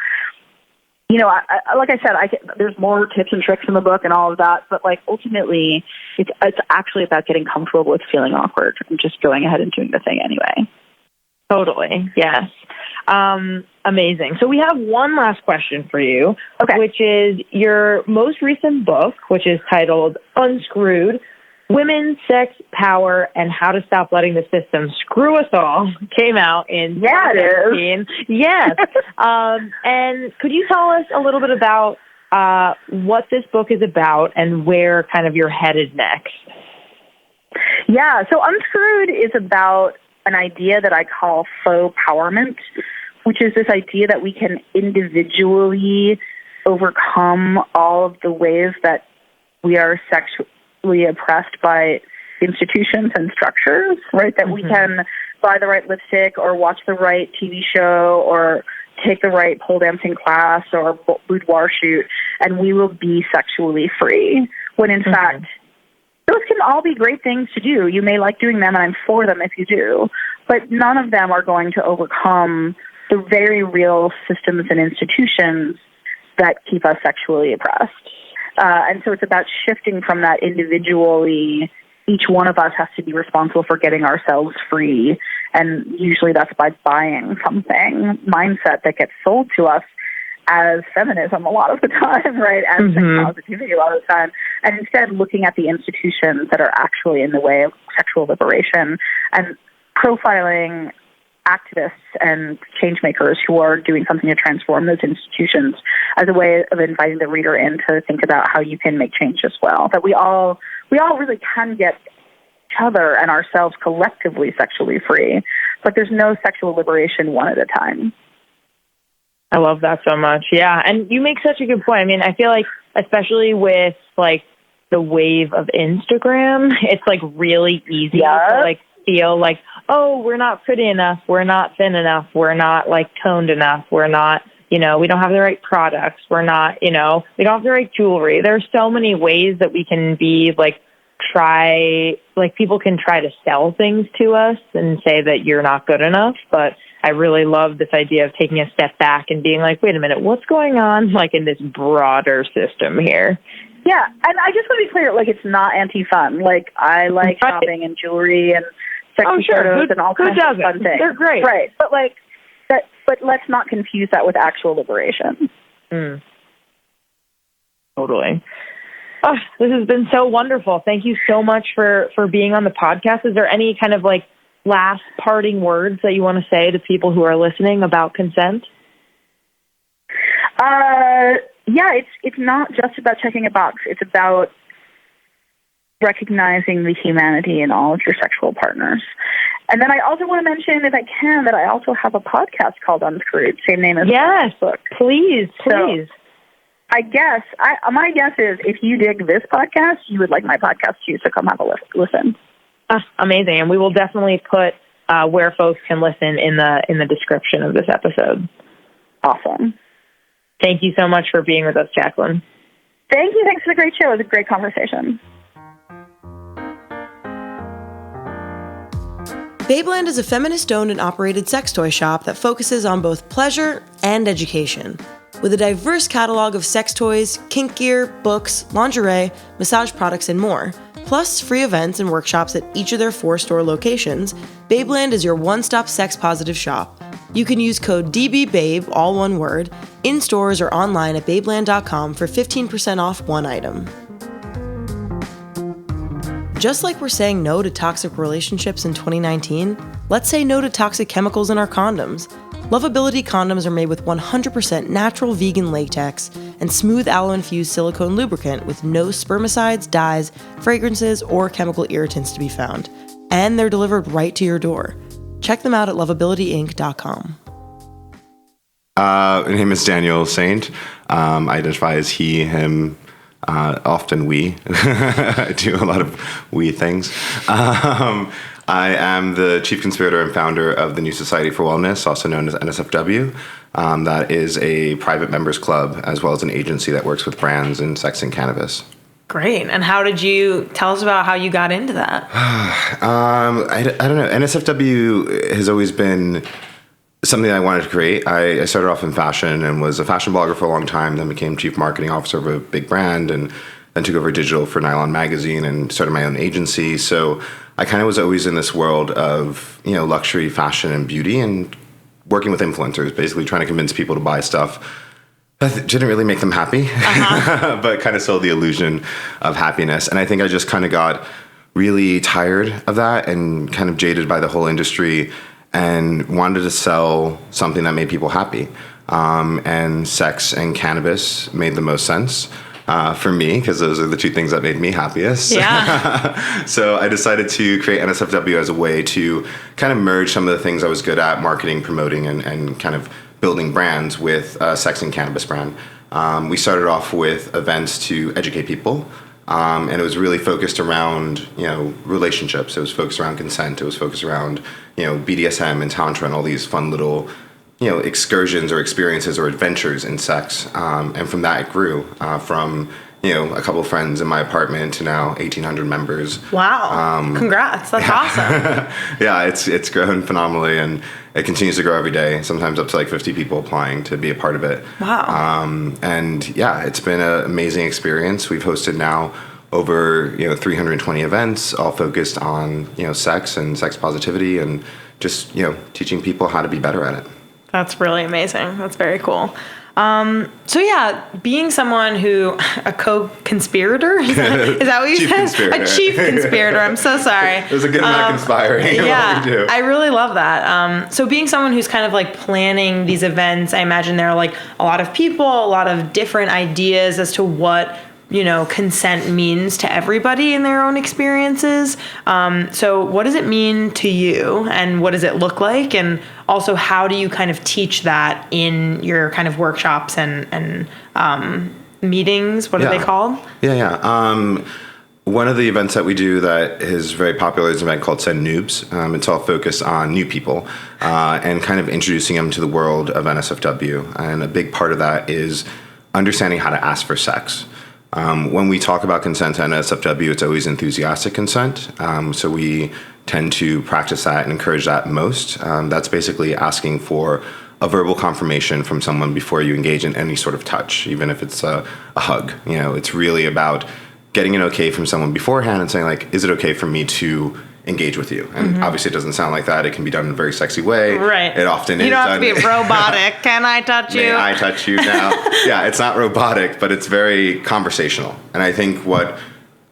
you know, like I said, there's more tips and tricks in the book and all of that, but, like, ultimately, it's actually about getting comfortable with feeling awkward and just going ahead and doing the thing anyway. Totally, yes. Amazing. So we have one last question for you, which is your most recent book, which is titled Unscrewed: Women, Sex, Power, and How to Stop Letting the System Screw Us All, came out in 2017. Yes. And could you tell us a little bit about what this book is about and where kind of you're headed next? Yeah, so Unscrewed is about an idea that I call faux powerment, which is this idea that we can individually overcome all of the ways that we are sexually oppressed by institutions and structures, right? That we can buy the right lipstick or watch the right TV show or take the right pole dancing class or boudoir shoot, and we will be sexually free. When in fact, those can all be great things to do. You may like doing them, and I'm for them if you do, but none of them are going to overcome the very real systems and institutions that keep us sexually oppressed. And so it's about shifting from that individually. Each one of us has to be responsible for getting ourselves free. And usually that's by buying something, mindset that gets sold to us as feminism a lot of the time, right? As positivity a lot of the time. And instead looking at the institutions that are actually in the way of sexual liberation and profiling activists and change makers who are doing something to transform those institutions as a way of inviting the reader in to think about how you can make change as well. That we all really can get each other and ourselves collectively sexually free, but there's no sexual liberation one at a time. I love that so much. Yeah. And you make such a good point. I mean, I feel like, especially with like the wave of Instagram, it's like really easy to like feel like, oh, we're not pretty enough. We're not thin enough. We're not like toned enough. We're not, you know, we don't have the right products. We're not, you know, we don't have the right jewelry. There's so many ways that we can be like, people can try to sell things to us and say that you're not good enough. But I really love this idea of taking a step back and being like, wait a minute, what's going on like in this broader system here? Yeah, and I just want to be clear, like, it's not anti-fun. Like, I like shopping and jewelry and sexy photos and all kinds of fun things. They're great. Right, but like, but let's not confuse that with actual liberation. Totally. Oh, this has been so wonderful. Thank you so much for being on the podcast. Is there any kind of like last parting words that you want to say to people who are listening about consent? Yeah, it's not just about checking a box. It's about recognizing the humanity in all of your sexual partners. And then I also want to mention, if I can, that I also have a podcast called Unscrewed, same name as the book. Please. My guess is if you dig this podcast, you would like my podcast too. So come have a listen. Amazing, and we will definitely put where folks can listen in the description of this episode. Awesome. Thank you so much for being with us, Jaclyn. Thank you. Thanks for the great show. It was a great conversation. Babeland is a feminist-owned and operated sex toy shop that focuses on both pleasure and education. With a diverse catalog of sex toys, kink gear, books, lingerie, massage products, and more, plus free events and workshops at each of their 4 store locations, Babeland is your one-stop sex-positive shop. You can use code DBBABE, all one word, in stores or online at babeland.com for 15% off one item. Just like we're saying no to toxic relationships in 2019, let's say no to toxic chemicals in our condoms. Lovability condoms are made with 100% natural vegan latex and smooth aloe-infused silicone lubricant with no spermicides, dyes, fragrances, or chemical irritants to be found. And they're delivered right to your door. Check them out at lovabilityinc.com. My name is Daniel Saynt. I identify as he, him, often we. I do a lot of we things. I am the Chief Conspirator and founder of the New Society for Wellness, also known as NSFW. That is a private members club as well as an agency that works with brands in sex and cannabis. Great. And how did you tell us about how you got into that? I don't know. NSFW has always been something I wanted to create. I started off in fashion and was a fashion blogger for a long time, then became chief marketing officer of a big brand, and then took over digital for Nylon Magazine and started my own agency. So I kind of was always in this world of, luxury, fashion, and beauty, and working with influencers, basically trying to convince people to buy stuff that didn't really make them happy, but kind of sold the illusion of happiness. And I think I just kind of got really tired of that and kind of jaded by the whole industry and wanted to sell something that made people happy. And sex and cannabis made the most sense for me, because those are the 2 things that made me happiest. Yeah. So I decided to create NSFW as a way to kind of merge some of the things I was good at, marketing, promoting, and kind of building brands with a sex and cannabis brand. We started off with events to educate people. And it was really focused around, relationships. It was focused around consent. It was focused around, BDSM and Tantra and all these fun little, excursions or experiences or adventures in sex. And from that, it grew from, a couple of friends in my apartment to now 1,800 members. Wow. Congrats. That's awesome. Yeah, it's grown phenomenally, and it continues to grow every day, sometimes up to like 50 people applying to be a part of it. Wow. And yeah, it's been an amazing experience. We've hosted now over 320 events, all focused on sex and sex positivity, and just teaching people how to be better at it. That's really amazing. That's very cool. So yeah, being someone who, a co-conspirator, is that what you Chief said? Conspirator. A chief conspirator. I'm so sorry. There's a good amount of conspiring in what we do. I really love that. So being someone who's kind of like planning these events, I imagine there are like a lot of people, a lot of different ideas as to what consent means to everybody in their own experiences. So what does it mean to you, and what does it look like? And also, how do you kind of teach that in your kind of workshops and meetings? What are they called? Yeah. One of the events that we do that is very popular is an event called Send Noobs. It's all focused on new people and kind of introducing them to the world of NSFW. And a big part of that is understanding how to ask for sex. When we talk about consent at NSFW, it's always enthusiastic consent. So we tend to practice that and encourage that most. That's basically asking for a verbal confirmation from someone before you engage in any sort of touch, even if it's a hug. It's really about getting an okay from someone beforehand and saying, like, is it okay for me to engage with you? And obviously it doesn't sound like that. It can be done in a very sexy way. Right. It often is. You don't have to be robotic. Can I touch you? May I touch you now? Yeah, it's not robotic, but it's very conversational. And I think what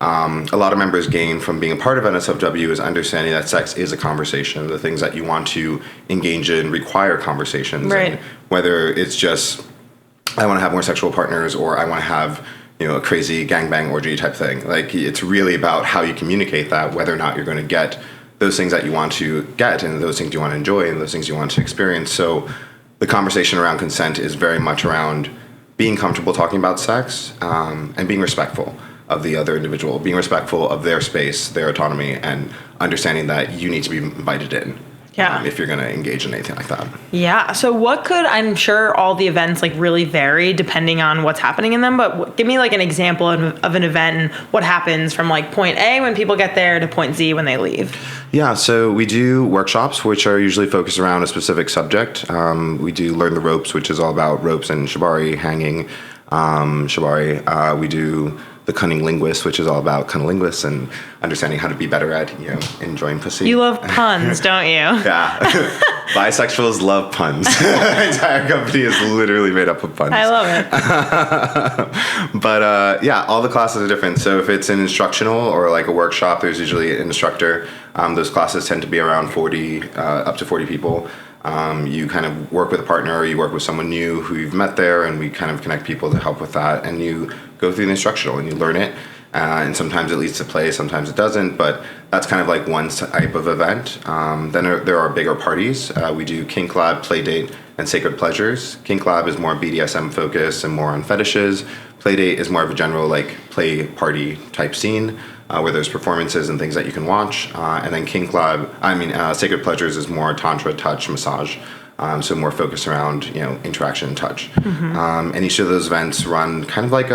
a lot of members gain from being a part of NSFW is understanding that sex is a conversation. The things that you want to engage in require conversations. Right. And whether it's just, I want to have more sexual partners, or I want to have a crazy gangbang orgy type thing. Like, it's really about how you communicate that, whether or not you're going to get those things that you want to get, and those things you want to enjoy, and those things you want to experience. So the conversation around consent is very much around being comfortable talking about sex, and being respectful of the other individual, being respectful of their space, their autonomy, and understanding that you need to be invited in. Yeah. If you're going to engage in anything like that. Yeah. So I'm sure all the events like really vary depending on what's happening in them, but give me like an example of an event and what happens from like point A when people get there to point Z when they leave. Yeah. So we do workshops, which are usually focused around a specific subject. We do Learn the Ropes, which is all about ropes and shibari, hanging, shibari. We do The Cunning Linguist, which is all about cunnilinguists and understanding how to be better at, enjoying pussy. You love puns, don't you? Yeah. Bisexuals love puns. The entire company is literally made up of puns. I love it. But yeah, all the classes are different. So if it's an instructional or like a workshop, there's usually an instructor. Those classes tend to be around 40, up to 40 people. You kind of work with a partner, or you work with someone new who you've met there, and we kind of connect people to help with that. And you go through the instructional and you learn it. And sometimes it leads to play, sometimes it doesn't, but that's kind of like one type of event. Then there are bigger parties. We do Kink Lab, Playdate, and Sacred Pleasures. Kink Lab is more BDSM focused and more on fetishes. Playdate is more of a general like play party type scene where there's performances and things that you can watch. And then Sacred Pleasures is more tantra, touch, massage. So more focused around, interaction and touch. Mm-hmm. And each of those events run kind of like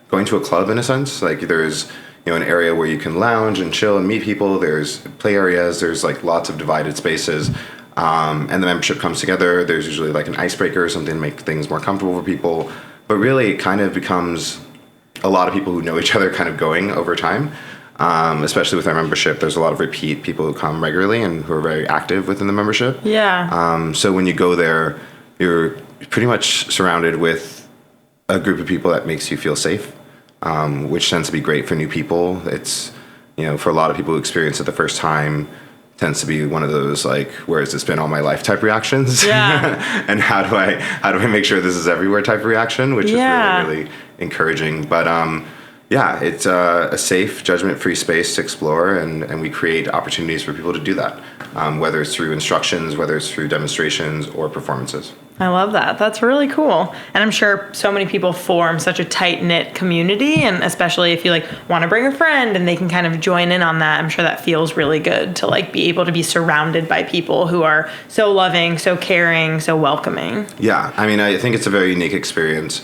going to a club in a sense. Like there's, an area where you can lounge and chill and meet people. There's play areas. There's like lots of divided spaces. And the membership comes together. There's usually like an icebreaker, something to make things more comfortable for people. But really it kind of becomes a lot of people who know each other kind of going over time. Especially with our membership, there's a lot of repeat people who come regularly and who are very active within the membership. Yeah. So when you go there, you're pretty much surrounded with a group of people that makes you feel safe, which tends to be great for new people. It's, for a lot of people who experience it the first time, tends to be one of those like, where has this been all my life type reactions? Yeah. And how do I make sure this is everywhere type reaction, which is really, really encouraging. But yeah, it's a safe, judgment-free space to explore, and we create opportunities for people to do that, whether it's through instructions, whether it's through demonstrations or performances. I love that. That's really cool. And I'm sure so many people form such a tight-knit community, and especially if you like want to bring a friend and they can kind of join in on that, I'm sure that feels really good to like be able to be surrounded by people who are so loving, so caring, so welcoming. Yeah, I think it's a very unique experience.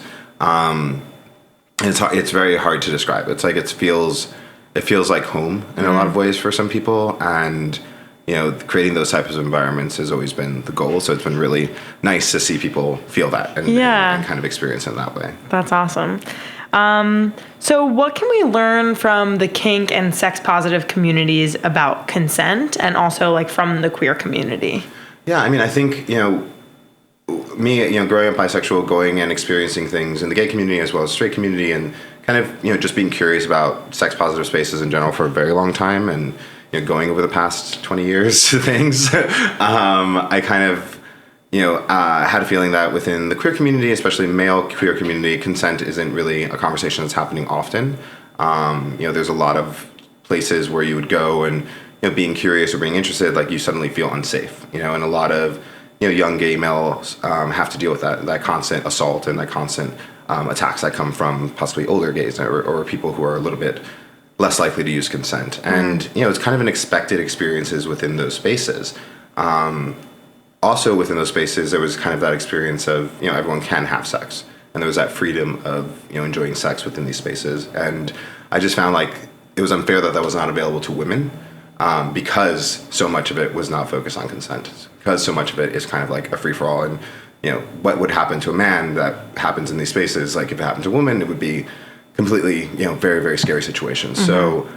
It's very hard to describe. It's like it feels like home in a lot of ways for some people, and creating those types of environments has always been the goal. So it's been really nice to see people feel that and kind of experience it that way. That's awesome. So what can we learn from the kink and sex positive communities about consent, and also like from the queer community? Yeah, I think me, growing up bisexual, going and experiencing things in the gay community as well as straight community, and kind of, just being curious about sex positive spaces in general for a very long time, and going over the past 20 years to things, I kind of, had a feeling that within the queer community, especially male queer community, consent isn't really a conversation that's happening often. There's a lot of places where you would go and, being curious or being interested, like you suddenly feel unsafe, and a lot of young gay males have to deal with that constant assault and that constant attacks that come from possibly older gays or people who are a little bit less likely to use consent. And, it's kind of an expected experiences within those spaces. Also within those spaces, there was kind of that experience of, everyone can have sex. And there was that freedom of, enjoying sex within these spaces. And I just found like it was unfair that was not available to women. Because so much of it was not focused on consent, because so much of it is kind of like a free-for-all, and what would happen to a man that happens in these spaces, like if it happened to a woman, it would be completely very, very scary situations. Mm-hmm. So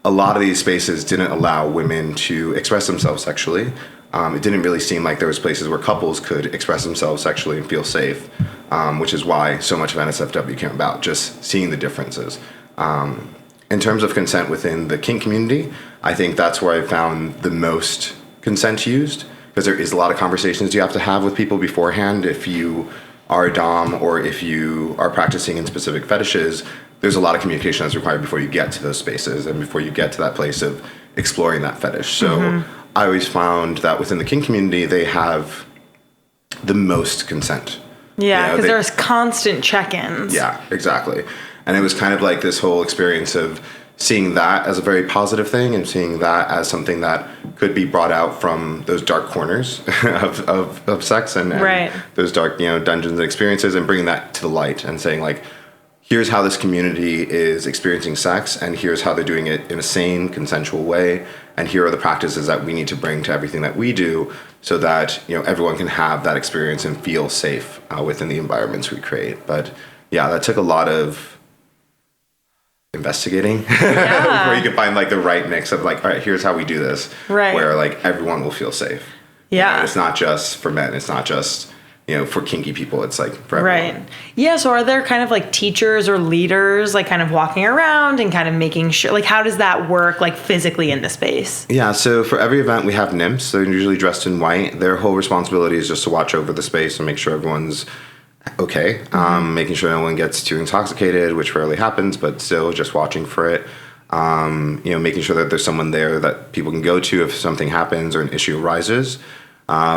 a lot of these spaces didn't allow women to express themselves sexually. It didn't really seem like there was places where couples could express themselves sexually and feel safe, which is why so much of NSFW came about, just seeing the differences. In terms of consent within the kink community, I think that's where I found the most consent used, because there is a lot of conversations you have to have with people beforehand. If you are a dom or if you are practicing in specific fetishes, there's a lot of communication that's required before you get to those spaces and before you get to that place of exploring that fetish. So I always found that within the kink community, they have the most consent. Yeah, because there's constant check-ins. Yeah, exactly. And it was kind of like this whole experience of seeing that as a very positive thing and seeing that as something that could be brought out from those dark corners of sex and those dark, dungeons and experiences, and bringing that to the light and saying, like, here's how this community is experiencing sex, and here's how they're doing it in a sane, consensual way, and here are the practices that we need to bring to everything that we do so that, everyone can have that experience and feel safe within the environments we create. But yeah, that took a lot of investigating before you could find like the right mix of like, all right, here's how we do this, where like everyone will feel safe. Yeah. It's not just for men. It's not just, for kinky people. It's like for everyone. Right. Yeah. So are there kind of like teachers or leaders like kind of walking around and kind of making sure, like, how does that work like physically in the space? Yeah. So for every event we have nymphs. They're usually dressed in white. Their whole responsibility is just to watch over the space and make sure everyone's okay. Making sure no one gets too intoxicated, which rarely happens, but still just watching for it. Making sure that there's someone there that people can go to if something happens or an issue arises.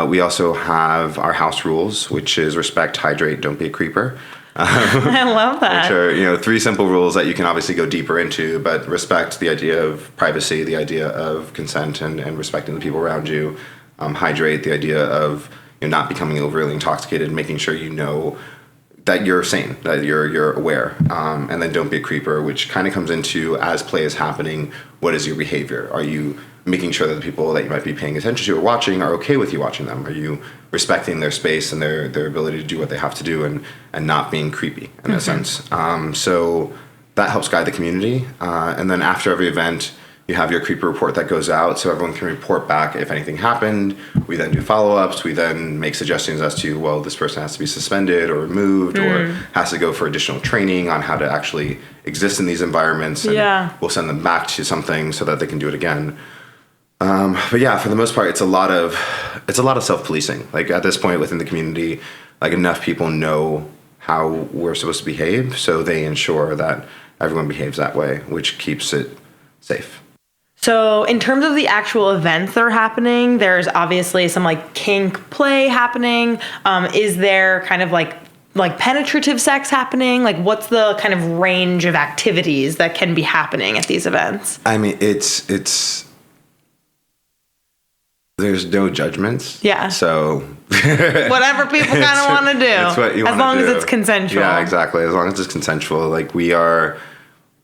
We also have our house rules, which is respect, hydrate, don't be a creeper. I love that. Which are, 3 simple rules that you can obviously go deeper into, but respect the idea of privacy, the idea of consent and respecting the people around you. Hydrate, the idea of not becoming overly intoxicated, making sure that you're sane, that you're aware. And then don't be a creeper, which kind of comes into, as play is happening, what is your behavior? Are you making sure that the people that you might be paying attention to or watching are okay with you watching them? Are you respecting their space and their ability to do what they have to do and not being creepy in a sense? So that helps guide the community. And then after every event, you have your creeper report that goes out so everyone can report back if anything happened. We then do follow-ups. We then make suggestions as to, well, this person has to be suspended or removed or has to go for additional training on how to actually exist in these environments. And we'll send them back to something so that they can do it again. But yeah, for the most part, it's a lot of self-policing. Like at this point within the community, like enough people know how we're supposed to behave, so they ensure that everyone behaves that way, which keeps it safe. So in terms of the actual events that are happening, there's obviously some like kink play happening. Is there kind of like penetrative sex happening? Like what's the kind of range of activities that can be happening at these events? I mean, it's there's no judgments. Yeah. So whatever people kind of want to do. It's what you want to do. As long as it's consensual. Yeah, exactly. As long as it's consensual. Like we're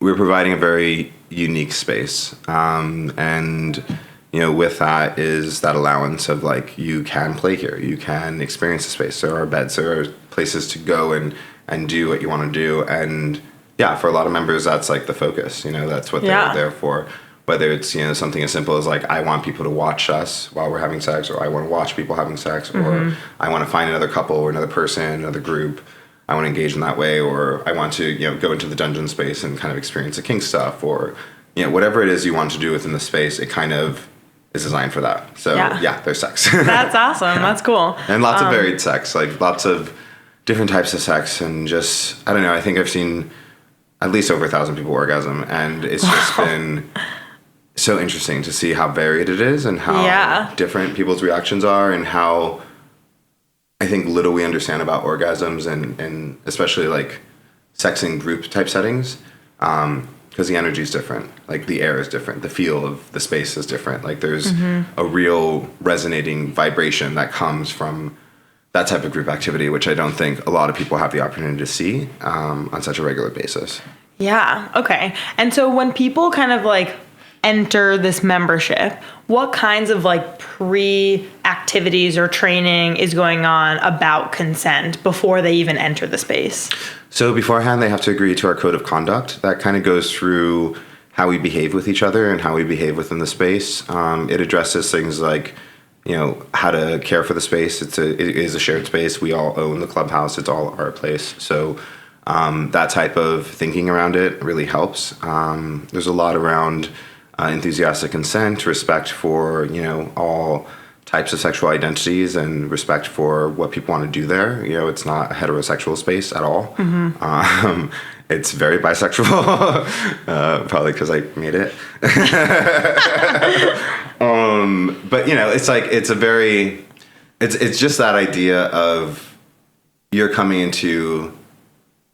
providing a very unique space. And with that is that allowance of like, you can play here, you can experience the space. There are beds, there are places to go and do what you want to do. And yeah, for a lot of members, that's like the focus, that's what they're there for. Whether it's, something as simple as like, I want people to watch us while we're having sex, or I want to watch people having sex, or I want to find another couple or another person, another group. I want to engage in that way, or I want to, go into the dungeon space and kind of experience the kink stuff, or, whatever it is you want to do within the space, it kind of is designed for that. So yeah there's sex. That's awesome. Yeah. That's cool. And lots of varied sex, like lots of different types of sex, and just, I don't know, I think I've seen at least over 1,000 people orgasm, and it's just been so interesting to see how varied it is and how different people's reactions are, and how I think little we understand about orgasms and especially like sex in group type settings, because the energy is different, like the air is different, the feel of the space is different, like there's a real resonating vibration that comes from that type of group activity, which I don't think a lot of people have the opportunity to see on such a regular basis. Yeah. Okay. And so when people kind of like enter this membership, what kinds of like pre-activities or training is going on about consent before they even enter the space? So beforehand, they have to agree to our code of conduct. That kind of goes through how we behave with each other and how we behave within the space. It addresses things like, how to care for the space. It is a shared space. We all own the clubhouse. It's all our place. So that type of thinking around it really helps. There's a lot around enthusiastic consent, respect for, all types of sexual identities, and respect for what people want to do there. It's not a heterosexual space at all. It's very bisexual, probably because I made it. But, it's like, it's just that idea of you're coming into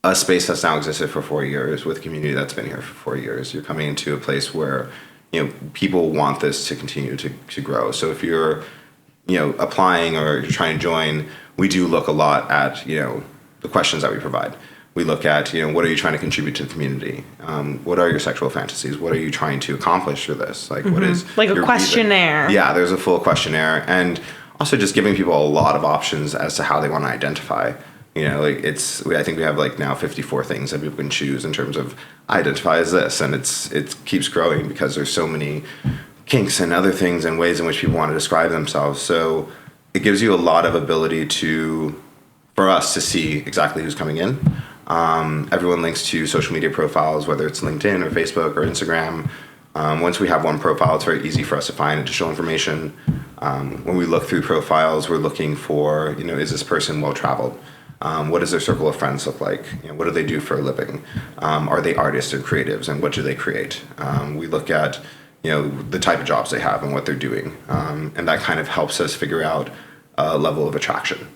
a space that's now existed for 4 years with a community that's been here for 4 years. You're coming into a place where, people want this to continue to grow. So if you're, applying or you're trying to join, we do look a lot at, the questions that we provide. We look at, what are you trying to contribute to the community? What are your sexual fantasies? What are you trying to accomplish through this? Like, what is like a questionnaire? Reason? Yeah, there's a full questionnaire, and also just giving people a lot of options as to how they want to identify. I think we have like now 54 things that people can choose in terms of identify as this, and it keeps growing because there's so many kinks and other things and ways in which people want to describe themselves. So it gives you a lot of ability for us to see exactly who's coming in. Everyone links to social media profiles, whether it's LinkedIn or Facebook or Instagram. Once we have one profile, it's very easy for us to find additional information. When we look through profiles, we're looking for, is this person well-traveled? What does their circle of friends look like? What do they do for a living? Are they artists or creatives, and what do they create? We look at, the type of jobs they have and what they're doing. And that kind of helps us figure out a level of attraction.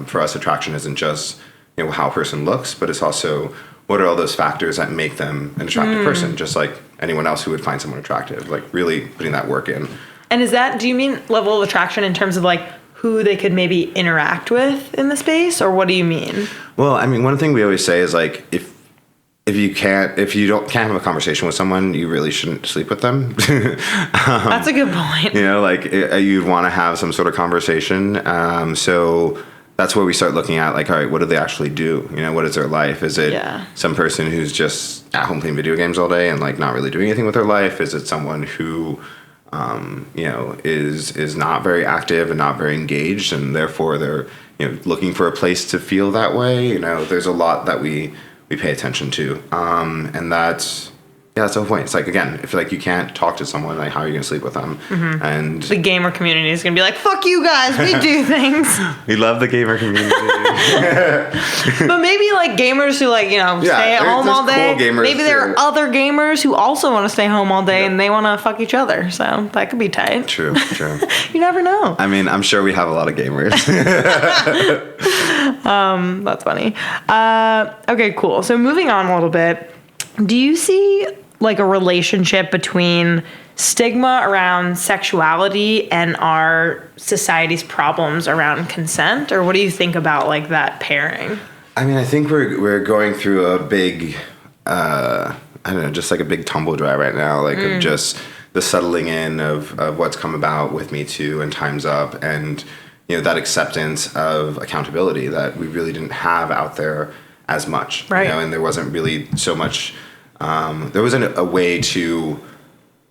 For us, attraction isn't just, how a person looks, but it's also what are all those factors that make them an attractive person, just like anyone else who would find someone attractive, like really putting that work in. And do you mean level of attraction in terms of like who they could maybe interact with in the space, or what do you mean? Well, I mean, one thing we always say is like, if you can't have a conversation with someone, you really shouldn't sleep with them. That's a good point. You'd want to have some sort of conversation. So that's where we start looking at like, all right, what do they actually do? What is their life? Is it some person who's just at home playing video games all day and like not really doing anything with their life? Is it someone who, is not very active and not very engaged, and therefore they're, looking for a place to feel that way? There's a lot that we pay attention to. And that's the whole point. It's like, again, if like you can't talk to someone, like how are you going to sleep with them? And the gamer community is going to be like, fuck you guys, we do things. We love the gamer community. But maybe like gamers who like, stay at home all day. Cool maybe there are other gamers who also want to stay home all day and they want to fuck each other. So that could be tight. True. You never know. I mean, I'm sure we have a lot of gamers. That's funny. Okay, cool. So moving on a little bit, do you see like a relationship between stigma around sexuality and our society's problems around consent? Or what do you think about like that pairing? I mean, I think we're going through a big, just like a big tumble dry right now, like of just the settling in of what's come about with Me Too and Time's Up, and, that acceptance of accountability that we really didn't have out there as much, right? And there wasn't really so much, there wasn't a way to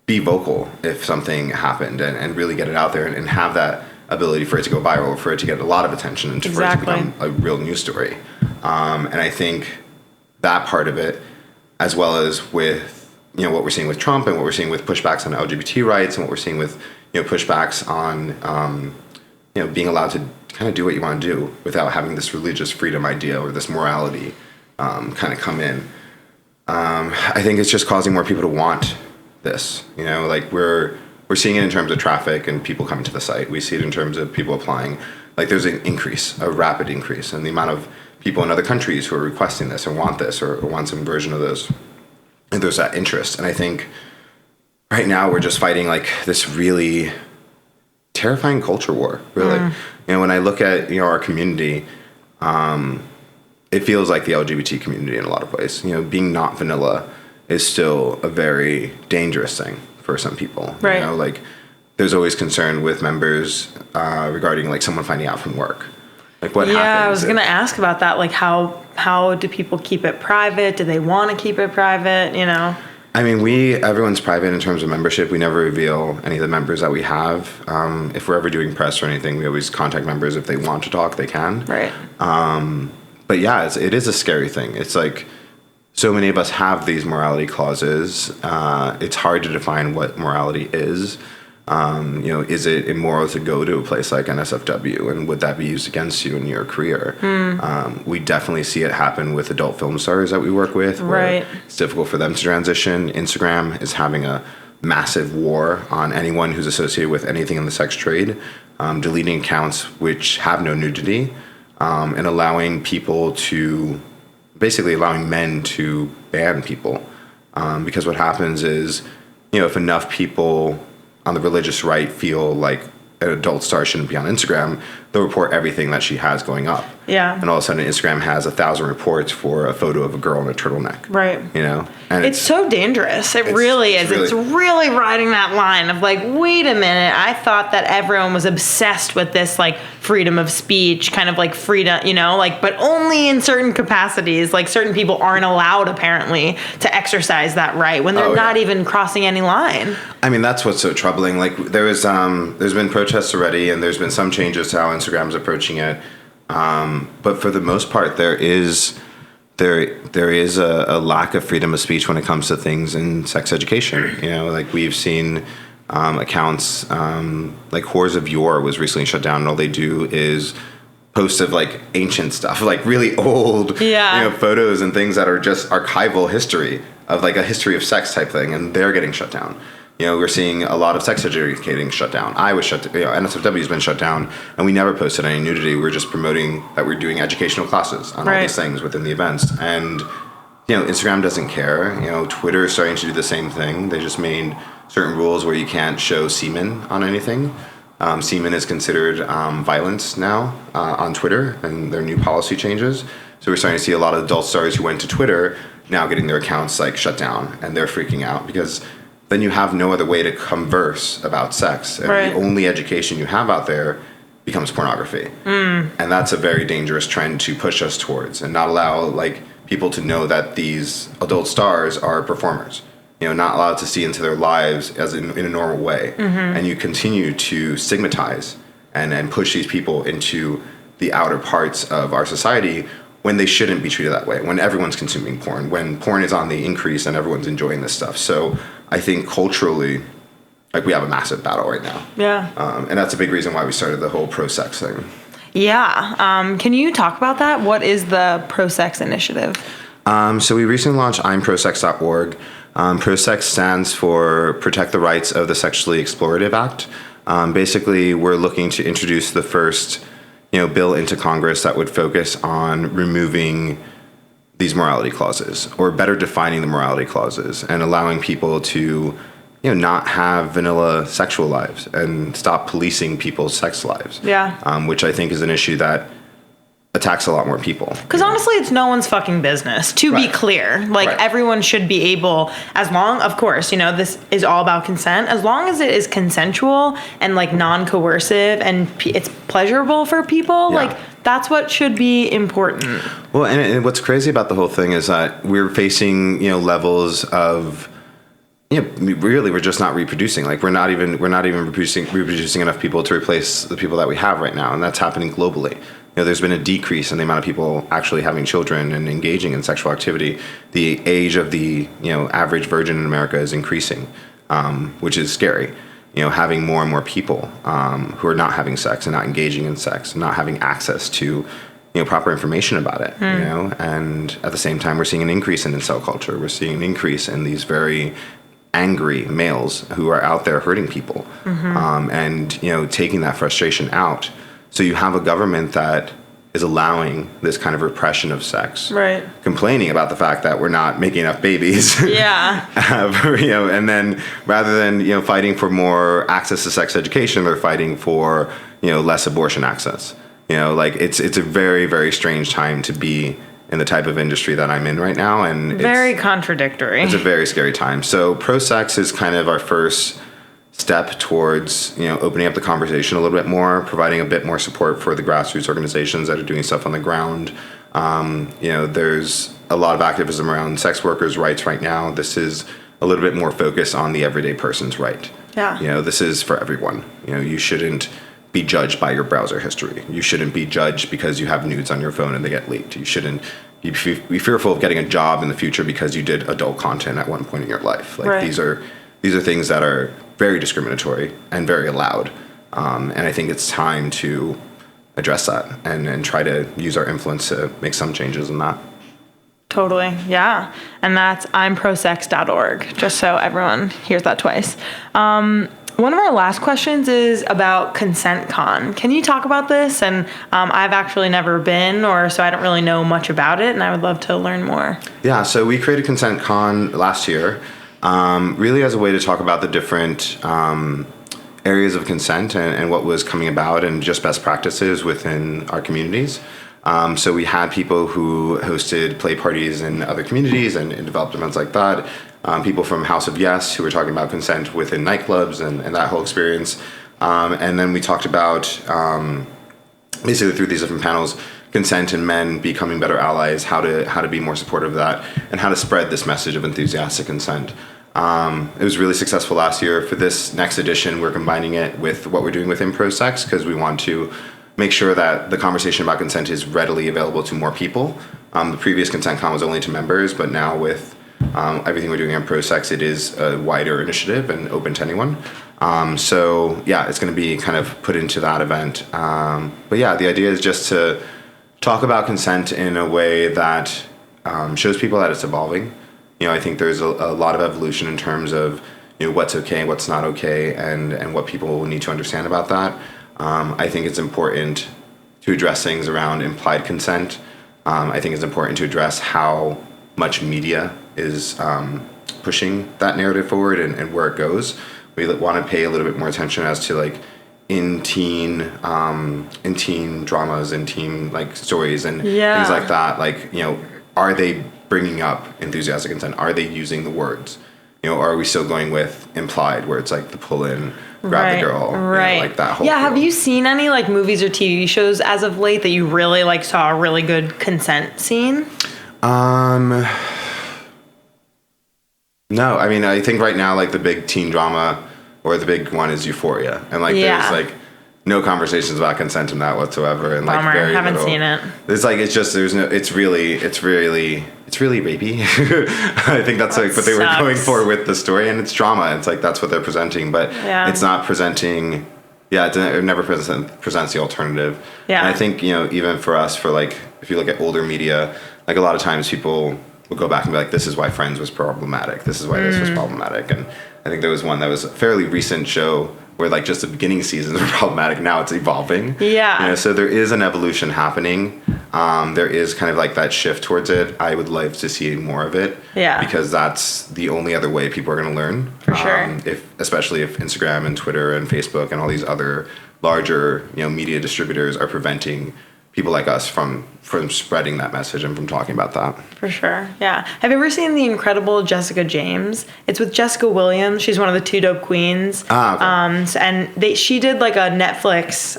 be vocal if something happened and really get it out there and have that ability for it to go viral, for it to get a lot of attention, and for it to become a real news story. And I think that part of it, as well as with, what we're seeing with Trump and what we're seeing with pushbacks on LGBT rights and what we're seeing with, pushbacks on, being allowed to kind of do what you want to do without having this religious freedom idea or this morality kind of come in. I think it's just causing more people to want this, like we're seeing it in terms of traffic and people coming to the site. We see it in terms of people applying. Like there's an increase, a rapid increase in the amount of people in other countries who are requesting this or want this or want some version of this. And there's that interest. And I think right now we're just fighting like this really terrifying culture war, really. When I look at, our community, it feels like the LGBT community in a lot of ways. Being not vanilla is still a very dangerous thing for some people. Right. Like there's always concern with members regarding like someone finding out from work. Like what happens? Yeah, I was going to ask about that. Like how do people keep it private? Do they want to keep it private? I mean, everyone's private in terms of membership. We never reveal any of the members that we have. If we're ever doing press or anything, we always contact members. If they want to talk, they can. Right. But yeah, it is a scary thing. It's like so many of us have these morality clauses. It's hard to define what morality is. Is it immoral to go to a place like NSFW, and would that be used against you in your career? We definitely see it happen with adult film stars that we work with, where it's difficult for them to transition. Instagram is having a massive war on anyone who's associated with anything in the sex trade, deleting accounts which have no nudity, and allowing people to, basically allowing men to ban people. Because what happens is, if enough people on the religious right feel like an adult star shouldn't be on Instagram, they'll report everything that she has going up. Yeah. And all of a sudden Instagram has 1,000 reports for a photo of a girl in a turtleneck. Right. And it's so dangerous. It really is. It's really riding that line of like, wait a minute, I thought that everyone was obsessed with this like freedom of speech, kind of like freedom, but only in certain capacities. Like certain people aren't allowed apparently to exercise that right when they're not even crossing any line. I mean, that's what's so troubling. Like there's been protests already, and there's been some changes to how Instagram's approaching it. But for the most part, there is a lack of freedom of speech when it comes to things in sex education. Like we've seen accounts like Whores of Yore was recently shut down, and all they do is post of like ancient stuff, like really old photos and things that are just archival history of like a history of sex type thing, and they're getting shut down. We're seeing a lot of sex educating shut down. I was shut down. NSFW has been shut down, and we never posted any nudity. We're just promoting that we're doing educational classes on all these things within the events. And, Instagram doesn't care. Twitter is starting to do the same thing. They just made certain rules where you can't show semen on anything. Semen is considered violence now on Twitter, and their new policy changes. So we're starting to see a lot of adult stars who went to Twitter now getting their accounts like shut down, and they're freaking out because then you have no other way to converse about sex. And the only education you have out there becomes pornography. And that's a very dangerous trend to push us towards, and not allow like people to know that these adult stars are performers. Not allowed to see into their lives as in a normal way. And you continue to stigmatize and push these people into the outer parts of our society when they shouldn't be treated that way, when everyone's consuming porn, when porn is on the increase and everyone's enjoying this stuff. So I think culturally, like we have a massive battle right now. Yeah. And that's a big reason why we started the whole pro-sex thing. Yeah. Can you talk about that? What is the pro-sex initiative? So we recently launched improsex.org. Pro-sex stands for Protect the Rights of the Sexually Explorative Act. Basically, we're looking to introduce the first bill into Congress that would focus on removing these morality clauses, or better defining the morality clauses, and allowing people to, not have vanilla sexual lives and stop policing people's sex lives. Yeah. Which I think is an issue that attacks a lot more people. Because honestly, it's no one's fucking business, to be clear. Like, everyone should be able, as long, of course, this is all about consent, as long as it is consensual and, like, non-coercive and it's pleasurable for people, like, that's what should be important. Well, and what's crazy about the whole thing is that we're facing, levels of, really we're just not reproducing. Like, we're not even reproducing enough people to replace the people that we have right now, and that's happening globally. There's been a decrease in the amount of people actually having children and engaging in sexual activity. The age of the average virgin in America is increasing, which is scary. Having more and more people who are not having sex and not engaging in sex, and not having access to proper information about it. And at the same time, we're seeing an increase in incel culture. We're seeing an increase in these very angry males who are out there hurting people, and taking that frustration out. So you have a government that is allowing this kind of repression of sex, complaining about the fact that we're not making enough babies. And then rather than fighting for more access to sex education, they're fighting for less abortion access. Like it's a very, very strange time to be in the type of industry that I'm in right now, and very contradictory. It's a very scary time. So pro-sex is kind of our first step towards opening up the conversation a little bit more, providing a bit more support for the grassroots organizations that are doing stuff on the ground. There's a lot of activism around sex workers' rights right now. This is a little bit more focused on the everyday person's right. This is for everyone. You shouldn't be judged by your browser history. You shouldn't be judged because you have nudes on your phone and they get leaked. You shouldn't be fearful of getting a job in the future because you did adult content at one point in your life. Like these are things that are very discriminatory and very loud. And I think it's time to address that and try to use our influence to make some changes in that. Totally, yeah. And that's improsex.org, just so everyone hears that twice. One of our last questions is about ConsentCon. Can you talk about this? And I've actually never been, so I don't really know much about it, and I would love to learn more. Yeah, so we created ConsentCon last year, really as a way to talk about the different areas of consent and what was coming about and just best practices within our communities. So we had people who hosted play parties in other communities and developed events like that. People from House of Yes who were talking about consent within nightclubs and that whole experience. And then we talked about, basically through these different panels, consent and men becoming better allies, how to be more supportive of that, and how to spread this message of enthusiastic consent. It was really successful last year. For this next edition, we're combining it with what we're doing with ImproSex because we want to make sure that the conversation about consent is readily available to more people. The previous ConsentCon was only to members, but now with everything we're doing in ImproSex, it is a wider initiative and open to anyone. So yeah, it's going to be kind of put into that event. But yeah, the idea is just to talk about consent in a way that shows people that it's evolving. I think there's a lot of evolution in terms of what's okay, what's not okay, and what people need to understand about that. I think it's important to address things around implied consent. I think it's important to address how much media is pushing that narrative forward and where it goes. We want to pay a little bit more attention as to in teen dramas and teen stories and things like that. Are they bringing up enthusiastic consent? Are they using the words? Or are we still going with implied, where it's the pull in, grab the girl, that whole. Yeah, have you seen any movies or TV shows as of late that you really saw a really good consent scene? No, I mean, I think right now, the big teen drama or the big one is Euphoria. And, there's, no conversations about consent in that whatsoever. And, Bummer, very haven't little. seen it. It's, it's just, it's really rapey. I think that's, what they were going for with the story. And it's drama. It's, that's what they're presenting. But it's not presenting, it never presents the alternative. Yeah. And I think, even for us, if you look at older media, a lot of times people will go back and be this is why Friends was problematic. This is why this was problematic. And I think there was one that was a fairly recent show where just the beginning seasons were problematic. Now it's evolving. Yeah. So there is an evolution happening. There is kind of that shift towards it. I would love to see more of it. Yeah. Because that's the only other way people are going to learn. For sure. Especially if Instagram and Twitter and Facebook and all these other larger, media distributors are preventing people like us from spreading that message and from talking about that. For sure, yeah. Have you ever seen The Incredible Jessica James? It's with Jessica Williams. She's one of the Two Dope Queens. Okay. And she did a Netflix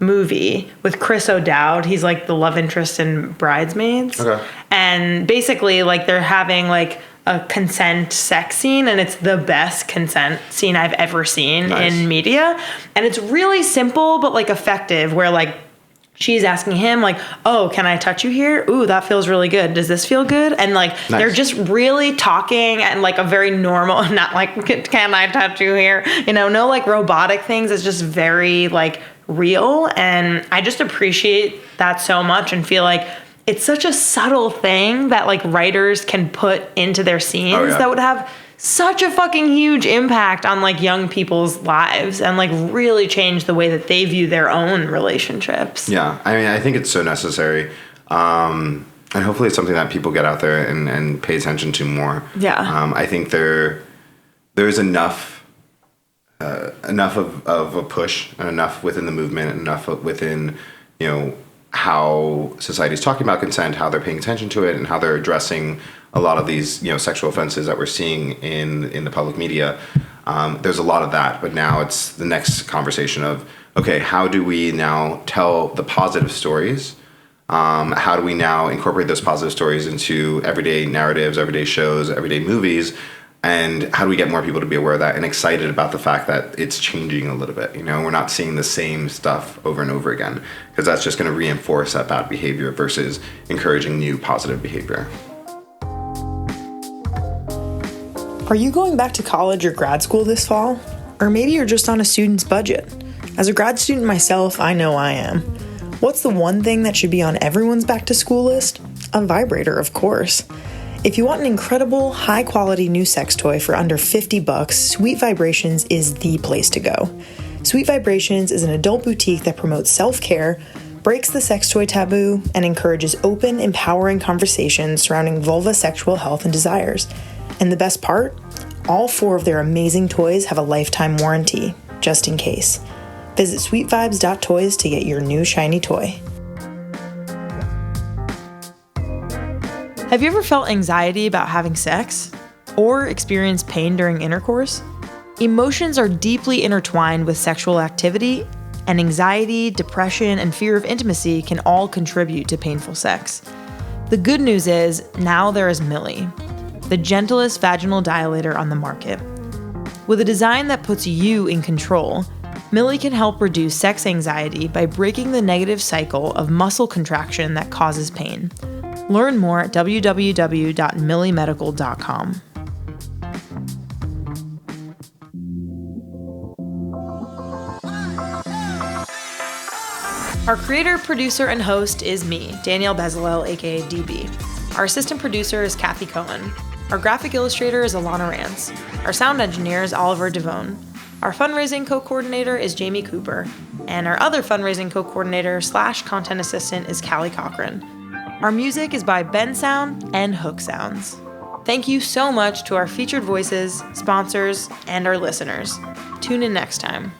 movie with Chris O'Dowd. He's the love interest in Bridesmaids. Okay. And basically they're having a consent sex scene, and it's the best consent scene I've ever seen in media. And it's really simple but effective, where she's asking him oh, can I touch you here? Ooh, that feels really good. Does this feel good? And they're just really talking and a very normal, not can I touch you here? No robotic things. It's just very real. And I just appreciate that so much and feel it's such a subtle thing that writers can put into their scenes that would have such a fucking huge impact on young people's lives and really change the way that they view their own relationships. Yeah, I mean, I think it's so necessary. And hopefully it's something that people get out there and pay attention to more. Yeah. I think there's enough of a push and enough within the movement and enough within, how society's talking about consent, how they're paying attention to it, and how they're addressing a lot of these, sexual offenses that we're seeing in the public media. There's a lot of that, but now it's the next conversation of, okay, how do we now tell the positive stories? How do we now incorporate those positive stories into everyday narratives, everyday shows, everyday movies? And how do we get more people to be aware of that and excited about the fact that it's changing a little bit? We're not seeing the same stuff over and over again, because that's just going to reinforce that bad behavior versus encouraging new positive behavior. Are you going back to college or grad school this fall? Or maybe you're just on a student's budget. As a grad student myself, I know I am. What's the one thing that should be on everyone's back to school list? A vibrator, of course. If you want an incredible, high-quality new sex toy for under $50, Sweet Vibrations is the place to go. Sweet Vibrations is an adult boutique that promotes self-care, breaks the sex toy taboo, and encourages open, empowering conversations surrounding vulva sexual health and desires. And the best part? All 4 of their amazing toys have a lifetime warranty, just in case. Visit sweetvibes.toys to get your new shiny toy. Have you ever felt anxiety about having sex? Or experienced pain during intercourse? Emotions are deeply intertwined with sexual activity, and anxiety, depression, and fear of intimacy can all contribute to painful sex. The good news is, now there is Millie, the gentlest vaginal dilator on the market. With a design that puts you in control, Millie can help reduce sex anxiety by breaking the negative cycle of muscle contraction that causes pain. Learn more at www.milliemedical.com. Our creator, producer, and host is me, Danielle Bezalel, aka DB. Our assistant producer is Kathy Cohen. Our graphic illustrator is Alanna Rance. Our sound engineer is Oliver Divone. Our fundraising co-coordinator is Jamie Cooper. And our other fundraising co-coordinator / content assistant is Callie Cathren. Our music is by Ben Sound and Hook Sounds. Thank you so much to our featured voices, sponsors, and our listeners. Tune in next time.